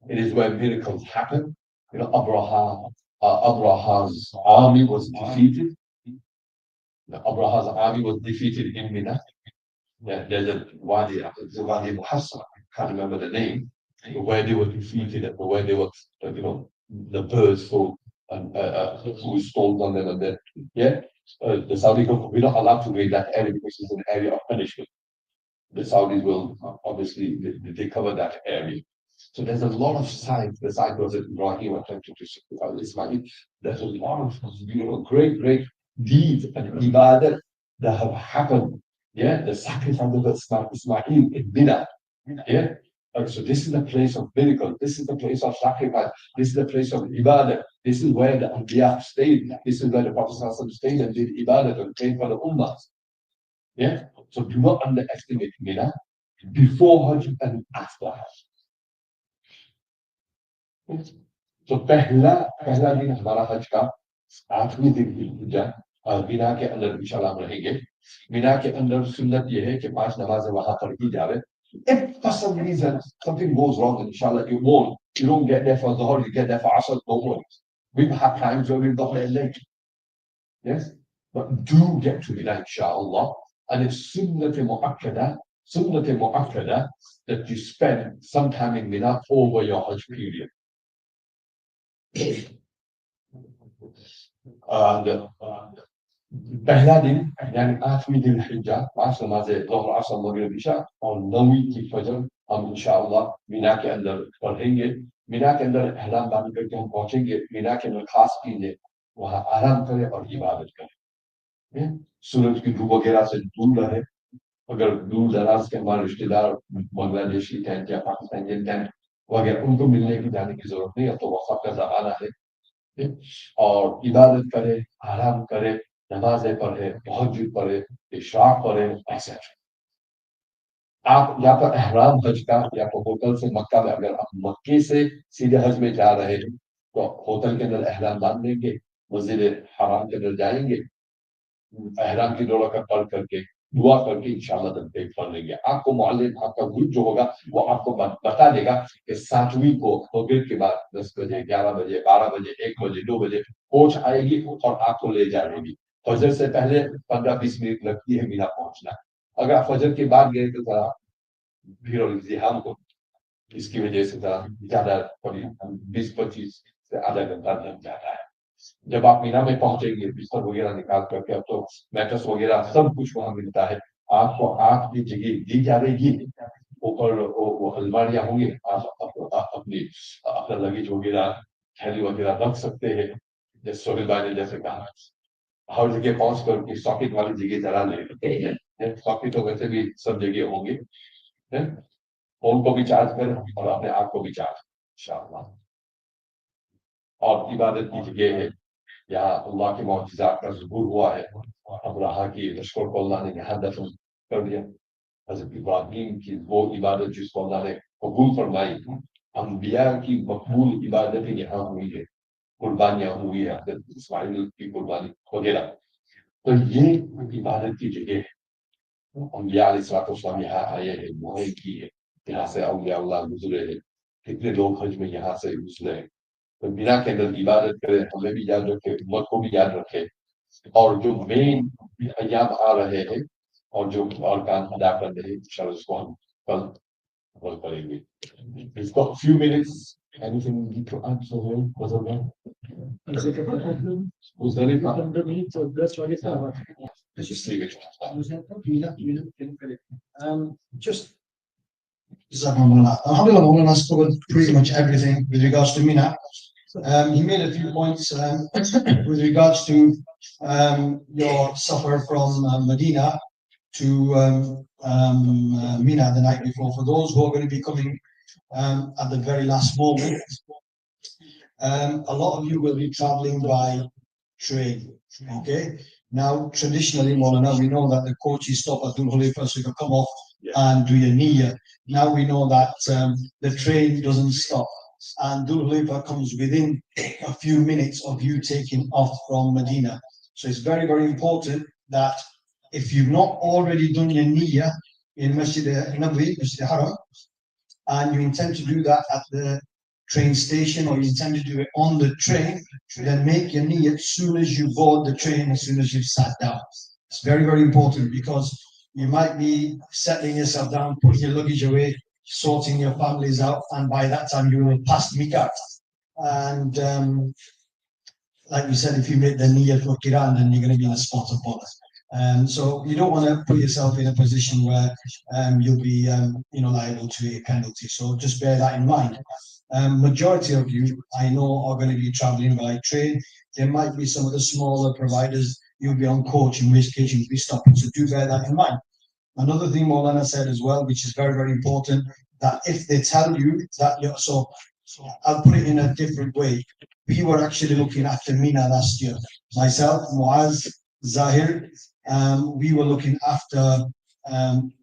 It is where miracles happen. You know, Abraha's army was defeated. Abraha's army was defeated in Mina. Yeah, there's a Wadi Muhassar, can't remember the name, where they were defeated and where they were, the birds who stole on them, and then, yeah, the Saudi government, we're not allowed to raid that area because it's an area of punishment. The Saudis will obviously they cover that area. So there's a lot of signs. The sign was that Ibrahim attempted to sacrifice Ismail. There's a lot of great deeds and ibadah that have happened. Yeah, the sacrifice of Ismail in Mina. Yeah. So this is the place of miracle. This is the place of sacrifice. This is the place of ibadah. This is where the Anbiya stayed. This is where the Prophet stayed and did ibadah and prayed for the ummah. Yeah. So do not underestimate Mina before Hajj and after Hajj. तो पहला दिन हमारा हज का 8वें दिन की पूजा मीना के अंदर इंशाल्लाह हम रहेंगे। मीना के अंदर सुन्नत ये है कि 5 नमाजें वहां पर की जावे। If for some reason something goes wrong, inshallah you won't. You don't get there for Dhuhr, you get there for Asr, don't worry. We've had times where we've got there late. Yes? But do get to Mina, inshallah. And it's sunnat mu'akkada that you spend some time in Mina over your Hajj period. पहला दिन यानी 8वें दिन हिज्जा 5 नमाजें ज़ोहर असर मगरिब इशा और 9वीं की फजर हम इंशाअल्लाह मीना के अंदर पढ़ेंगे। मीना के अंदर एहराम बांध करके हम पहुंचेंगे। मीना के अंदर खास कीजिए वहां आराम करें और इबादत करें। सूरज की धूप वगैरह से दूर रहे। अगर दूर दराज के हमारे रिश्तेदार बांग्लादेशी टेंट या पाकिस्तानी टेंट वगैरह उनको मिलने की जाने की जरूरत नहीं है। तो वक्त का जमाना है और इबादत करे, आराम करे, नमाजें पढ़े, तहज्जुद पढ़े, इशराक पढ़े, एक्सेट्रा। आप या तो एहराम हज का या तो होटल से मक्का में, अगर आप मक्के से सीधे हज में जा रहे हैं तो होटल के अंदर एहराम बांध लेंगे, मस्जिद हराम के अंदर जाएंगे, एहराम की 2 रकात पढ़ करके दुआ करके इंशाअल्लाह तकबीर पढ़ लेंगे। आपको मौलिम आपका ग्रुप जो होगा वो आपको बता देगा कि 7वीं को मगरिब के बाद 10 बजे, 11 बजे, 12 बजे, 1 बजे, 2 बजे कोच आएगी और आपको ले जाएगी। फजर से पहले 15-20 मिनट लगती है मीना पहुंचना। अगर आप फजर के बाद गए तो जरा भीड़ और इज़्तिहाम को इसकी वजह से जरा ज्यादा 20-25 से आधा घंटा लग जाता है। जब आप मीना में पहुंचेंगे बिस्तर वगैरह निकाल करके, अब तो मैट्रेस वगैरह सब कुछ वहां मिलता है। आपको आपकी जगह दी जाएगी, ऊपर वो अलमारियां होंगी, आप अपना लगेज वगैरह थैली वगैरह रख सकते हैं। जैसे सोहेल भाई ने जैसे कहा हर जगह पहुंच करके सॉकेट वाली जगह जरा ले, सॉकेट तो वैसे भी सब जगह होंगे। फोन को भी चार्ज करें और अपने आप को भी चार्ज इंशाअल्लाह। और इबादत की जगह है, यहाँ अल्लाह के मौजिज़ात का ज़ुहूर हुआ है। अब्राहा की लश्कर को अल्लाह ने यहाँ दफन कर दिया। हज़रत इब्राहीम की वो इबादत जिसको अल्लाह ने कबूल फरमाई, अंबिया की मकबूल इबादतें यहाँ हुई है, कुर्बानियाँ हुई है, हज़रत इस्माइल की कुर्बानी वगैरह। तो ये इबादत की जगह है। अंबिया अलैहिस्सलाम यहाँ आए हैं, दुआएं की है, यहाँ से औलिया अल्लाह गुजरे हैं, कितने लोग हज में यहाँ से गुजरे हैं। तो मीना के अंदर इबादत करें, हमें भी याद रखे, उम्मत को भी याद रखे, और जो मेन अय्याम आ रहे हैं और जो और काम अदा कर रहे हैं, इंशाअल्लाह उसको हम कल We've got a few minutes. Anything you need to answer here? Was there any? Let's just leave it. Just Alhamdulillah, Mawlana has covered pretty much everything with regards to Mina. He made a few points with regards to your suffer from Medina to Mina the night before. For those who are going to be coming at the very last moment, a lot of you will be traveling by train. Okay. Now, traditionally, Mawlana, we know that the coaches stop at Dhul Hulayfa, so you can come off and do your niyyah. Now we know that the train doesn't stop, and Dhul Hulayfa comes within a few minutes of you taking off from Medina. So it's very, very important that if you've not already done your niyyah in Masjid Nabawi, Masjid Haram, and you intend to do that at the train station, or you intend to do it on the train, then make your niyyah as soon as you board the train, as soon as you've sat down. It's very, very important, because you might be settling yourself down, putting your luggage away, sorting your families out, and by that time you will pass Mikat. And like we said, if you make the niyyah for Quran, then you're going to be in a spot of bother. So you don't want to put yourself in a position where you'll be liable to a penalty. So just bear that in mind. Majority of you, I know, are going to be traveling by train. There might be some of the smaller providers, you'll be on coach, in which case you'll be stopping. So do bear that in mind. Another thing Mawlana said as well, which is very, very important, that if they tell you that you're, so I'll put it in a different way. We were actually looking after Mina last year. Myself, Muaz, Zahir, we were looking after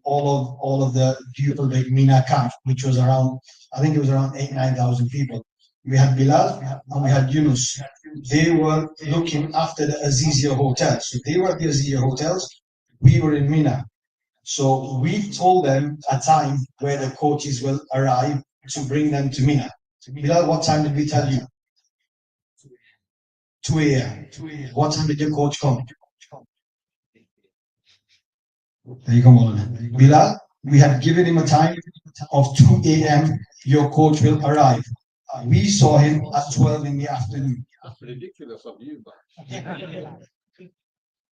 all of the beautiful big Mina camp, which was around, I think it was around 8,000-9,000 people. We had Bilal and we had Yunus. They were looking after the Azizia hotels. So they were at the Azizia hotels. We were in Mina. So we told them a time where the coaches will arrive to bring them to Mina. Bilal, what time did we tell you? 2 a.m. What time did your coach come? There you go, Mawlana. Bilal, we had given him a time of 2 a.m. Your coach will arrive. We saw him at 12 in the afternoon. That's ridiculous of you, but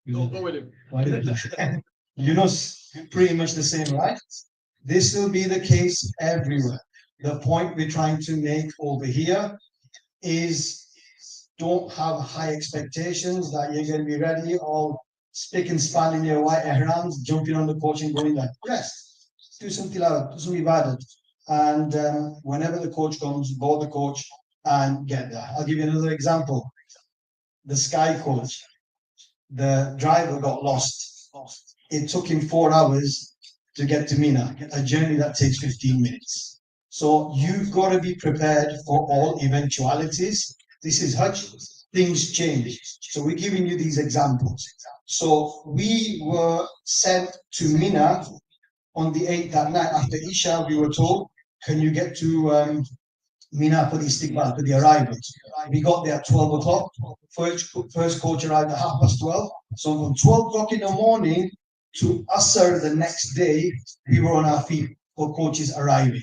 Don't go with him. You know, pretty much the same, right? This will be the case everywhere. The point we're trying to make over here is don't have high expectations that you're going to be ready, all spick and span in your white ihrams, jumping on the coach and going like, rest, do some tilawat, do some ibadat. And whenever the coach comes, board the coach and get there. I'll give you another example. The Sky coach, the driver got lost. It took him 4 hours to get to Mina, a journey that takes 15 minutes. So you've got to be prepared for all eventualities. This is Hajj, things change. So we're giving you these examples. So we were sent to Mina on the 8th that night after Isha. We were told, can you get to Mina for the istiqbal, for the arrivals? We got there at 12 o'clock. First coach arrived at 12:30. So from 12 o'clock in the morning to Asr the next day, we were on our feet for coaches arriving,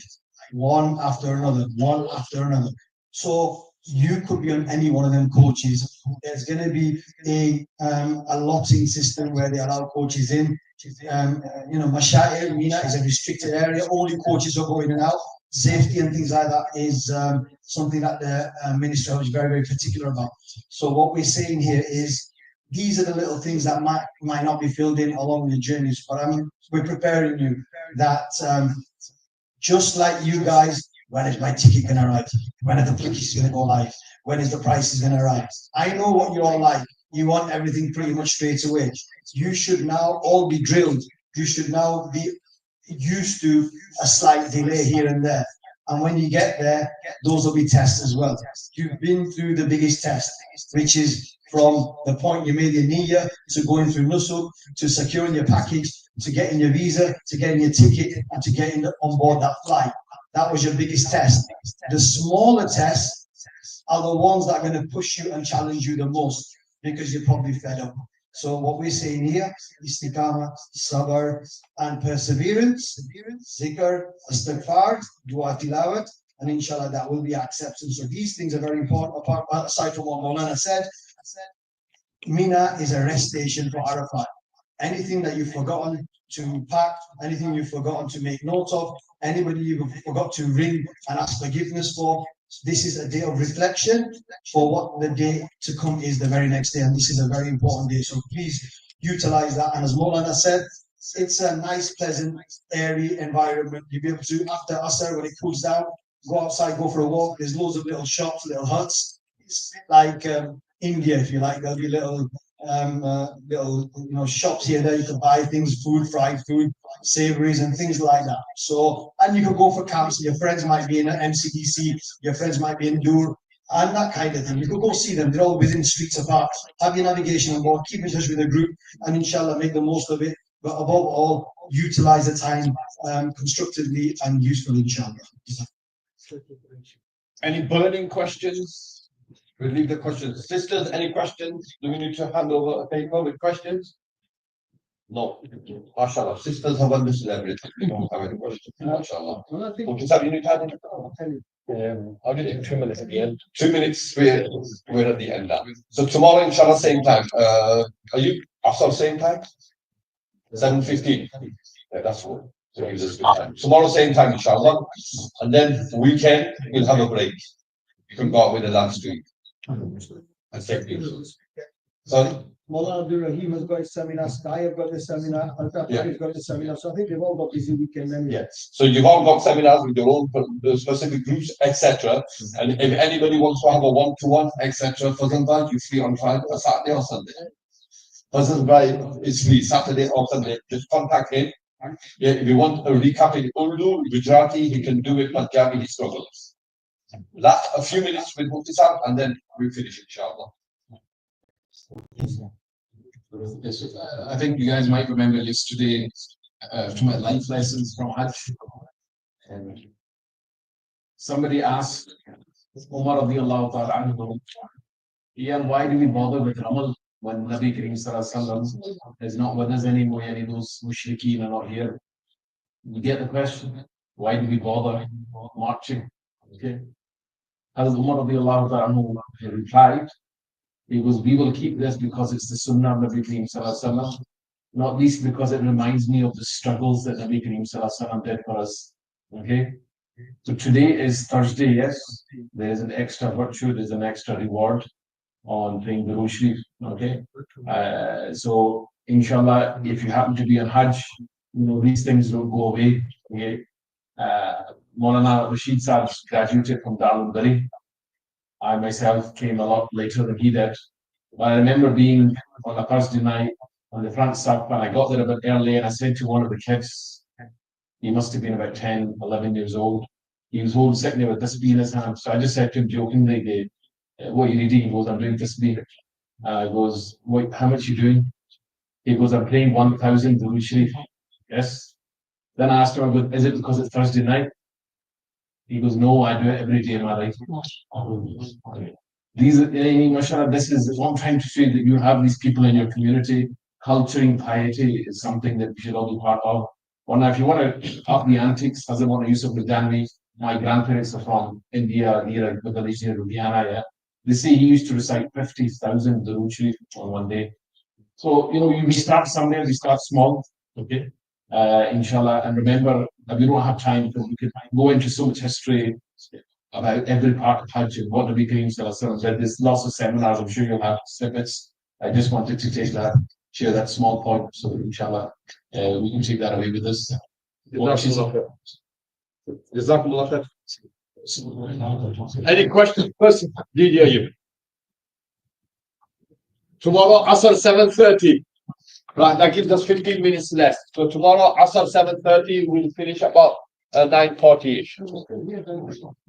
one after another, one after another. So you could be on any one of them coaches. There's going to be a lotting system where they allow coaches in. Masai, Mina is a restricted area. Only coaches are going in and out. Safety and things like that is something that the Minister is very, very particular about. So what we're saying here is these are the little things that might not be filled in along the journeys, but we're preparing you that just like you guys, when is my ticket going to arrive? When are the tickets going to go live? When is the prices going to arrive? I know what you're all like. You want everything pretty much straight away. You should now all be drilled. You should now be used to a slight delay here and there. And when you get there, those will be tests as well. You've been through the biggest test, which is from the point you made your niyyah, to going through nusuk, to securing your package, to getting your visa, to getting your ticket, and to getting on board that flight. That was your biggest test. The smaller tests are the ones that are going to push you and challenge you the most, because you're probably fed up. So what we're saying here, istiqamah, sabr, and perseverance, zikr, istighfar, dua tilawat, and inshallah that will be accepted. So these things are very important. Apart, aside from what Mawlana said, Mina is a rest station for Arafat. Anything that you've forgotten to pack, anything you've forgotten to make note of, anybody you forgot to ring and ask forgiveness for, this is a day of reflection for what the day to come is the very next day, and this is a very important day. So please utilize that. And as Mawlana said, it's a nice, pleasant, airy environment. You'll be able to, after Asr, when it cools down, go outside, go for a walk. There's loads of little shops, little huts. It's like India, if you like. There'll be little shops here there. You can buy things, food, fried food, savories, and things like that. So, and you can go for camps. Your friends might be in an MCDC, your friends might be in Dur, and that kind of thing. You could go see them. They're all within streets apart. Have your navigation on board. Keep in touch with the group, and inshallah make the most of it. But above all, utilize the time constructively and usefully, inshallah. Any burning questions? We'll leave the questions. Sisters, any questions? Do we need to hand over a paper with questions? No. MashaAllah. Sisters have understood everything. We don't have any questions. MashaAllah. Mufti Saab, you need to add anything? I'll do 2 minutes at the end. 2 minutes, we're at the end now. So tomorrow, inshallah, same time. Are you also same time? 7:15. Yeah, that's what. So gives us good time. Tomorrow, same time, inshallah. And then weekend, we'll have a break. You can go out with the lads to eat. And take things. Sorry? Mullah Abdul Rahim has got his seminar, Sky have got the seminar, Al-Tafsir got the seminar. So I think they've all got busy weekend then. Yes. So you've all got seminars with your own specific groups, etc. And if anybody wants to have a one-to-one, etc., Fazanbhai, you're free on Friday or Saturday or Sunday. Fazanbhai is free Saturday or Sunday. Just contact him. Yeah, if you want a recap in Urdu, Gujarati, he can do it, Punjabi, he struggles. Last a few minutes with Mufti Saab and then we finish, inshallah. Yes, I think you guys might remember yesterday from my life lessons from Hajj. And somebody asked Umar radiallahu ta'ala anhu, yeah, why do we bother with Ramal when Nabi Kareem Sallallahu is not with us anymore? Any of those mushrikeen are not here. You get the question? Why do we bother marching? Okay. As Umar radiallahu ta'ala anhu replied, it was, we will keep this because it's the Sunnah of Nabi Kareem Sallallahu, not least because it reminds me of the struggles that Nabi Kareem Sallallahu did for us. Okay. So today is Thursday, yes. There is an extra virtue, there's an extra reward on praying the Durood Sharif. Okay. So inshallah, if you happen to be on Hajj, these things don't go away. Okay. Mawlana Rashid Saab graduated from Darul Bari. I myself came a lot later than he did. But I remember being on a Thursday night on the front step, and I got there a bit early, and I said to one of the kids, he must have been about 10, 11 years old. He was sitting there with tasbih in his hand. So I just said to him jokingly, what are you reading? He goes, I'm doing tasbih. I goes, what, how much are you doing? He goes, I'm praying 1,000 Durood Sharif. Yes. Then I asked him, is it because it's Thursday night? He goes, no, I do it every day in my life. Mashallah, this is what I'm trying to say, that you have these people in your community. Culturing piety is something that we should all be part of. Or now, if you want to up the antics, as I want to use of Danvi, my grandparents are from India, near the village near Ludhiana. Yeah. They say he used to recite 50,000 Durood Sharif on one day. So, we start somewhere, we start small. Okay. Inshallah, and remember that we don't have time because we could go into so much history about every part of Hajj and what Nabi Kareem Sallallahu said. There's lots of seminars, I'm sure you'll have snippets. I just wanted to share that small point so that inshallah we can take that away with us. Any questions? Person, did hear you? Tomorrow, Asr 7:30. Right, that gives us 15 minutes left. So tomorrow, Asr 7:30, we'll finish about 9:40-ish.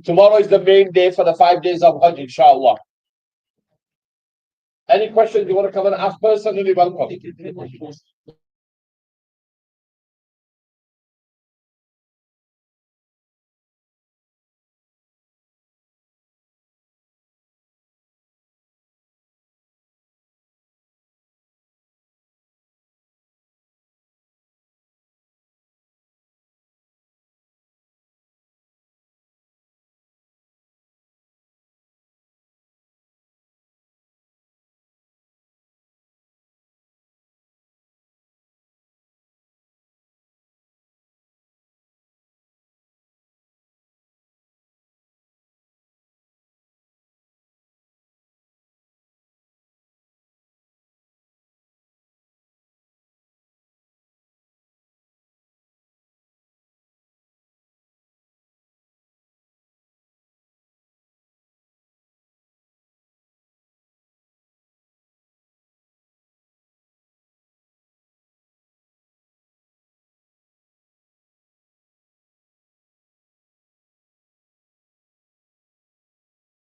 Tomorrow is the main day for the 5 days of Hajj, inshallah. Any questions you want to come and ask personally, welcome.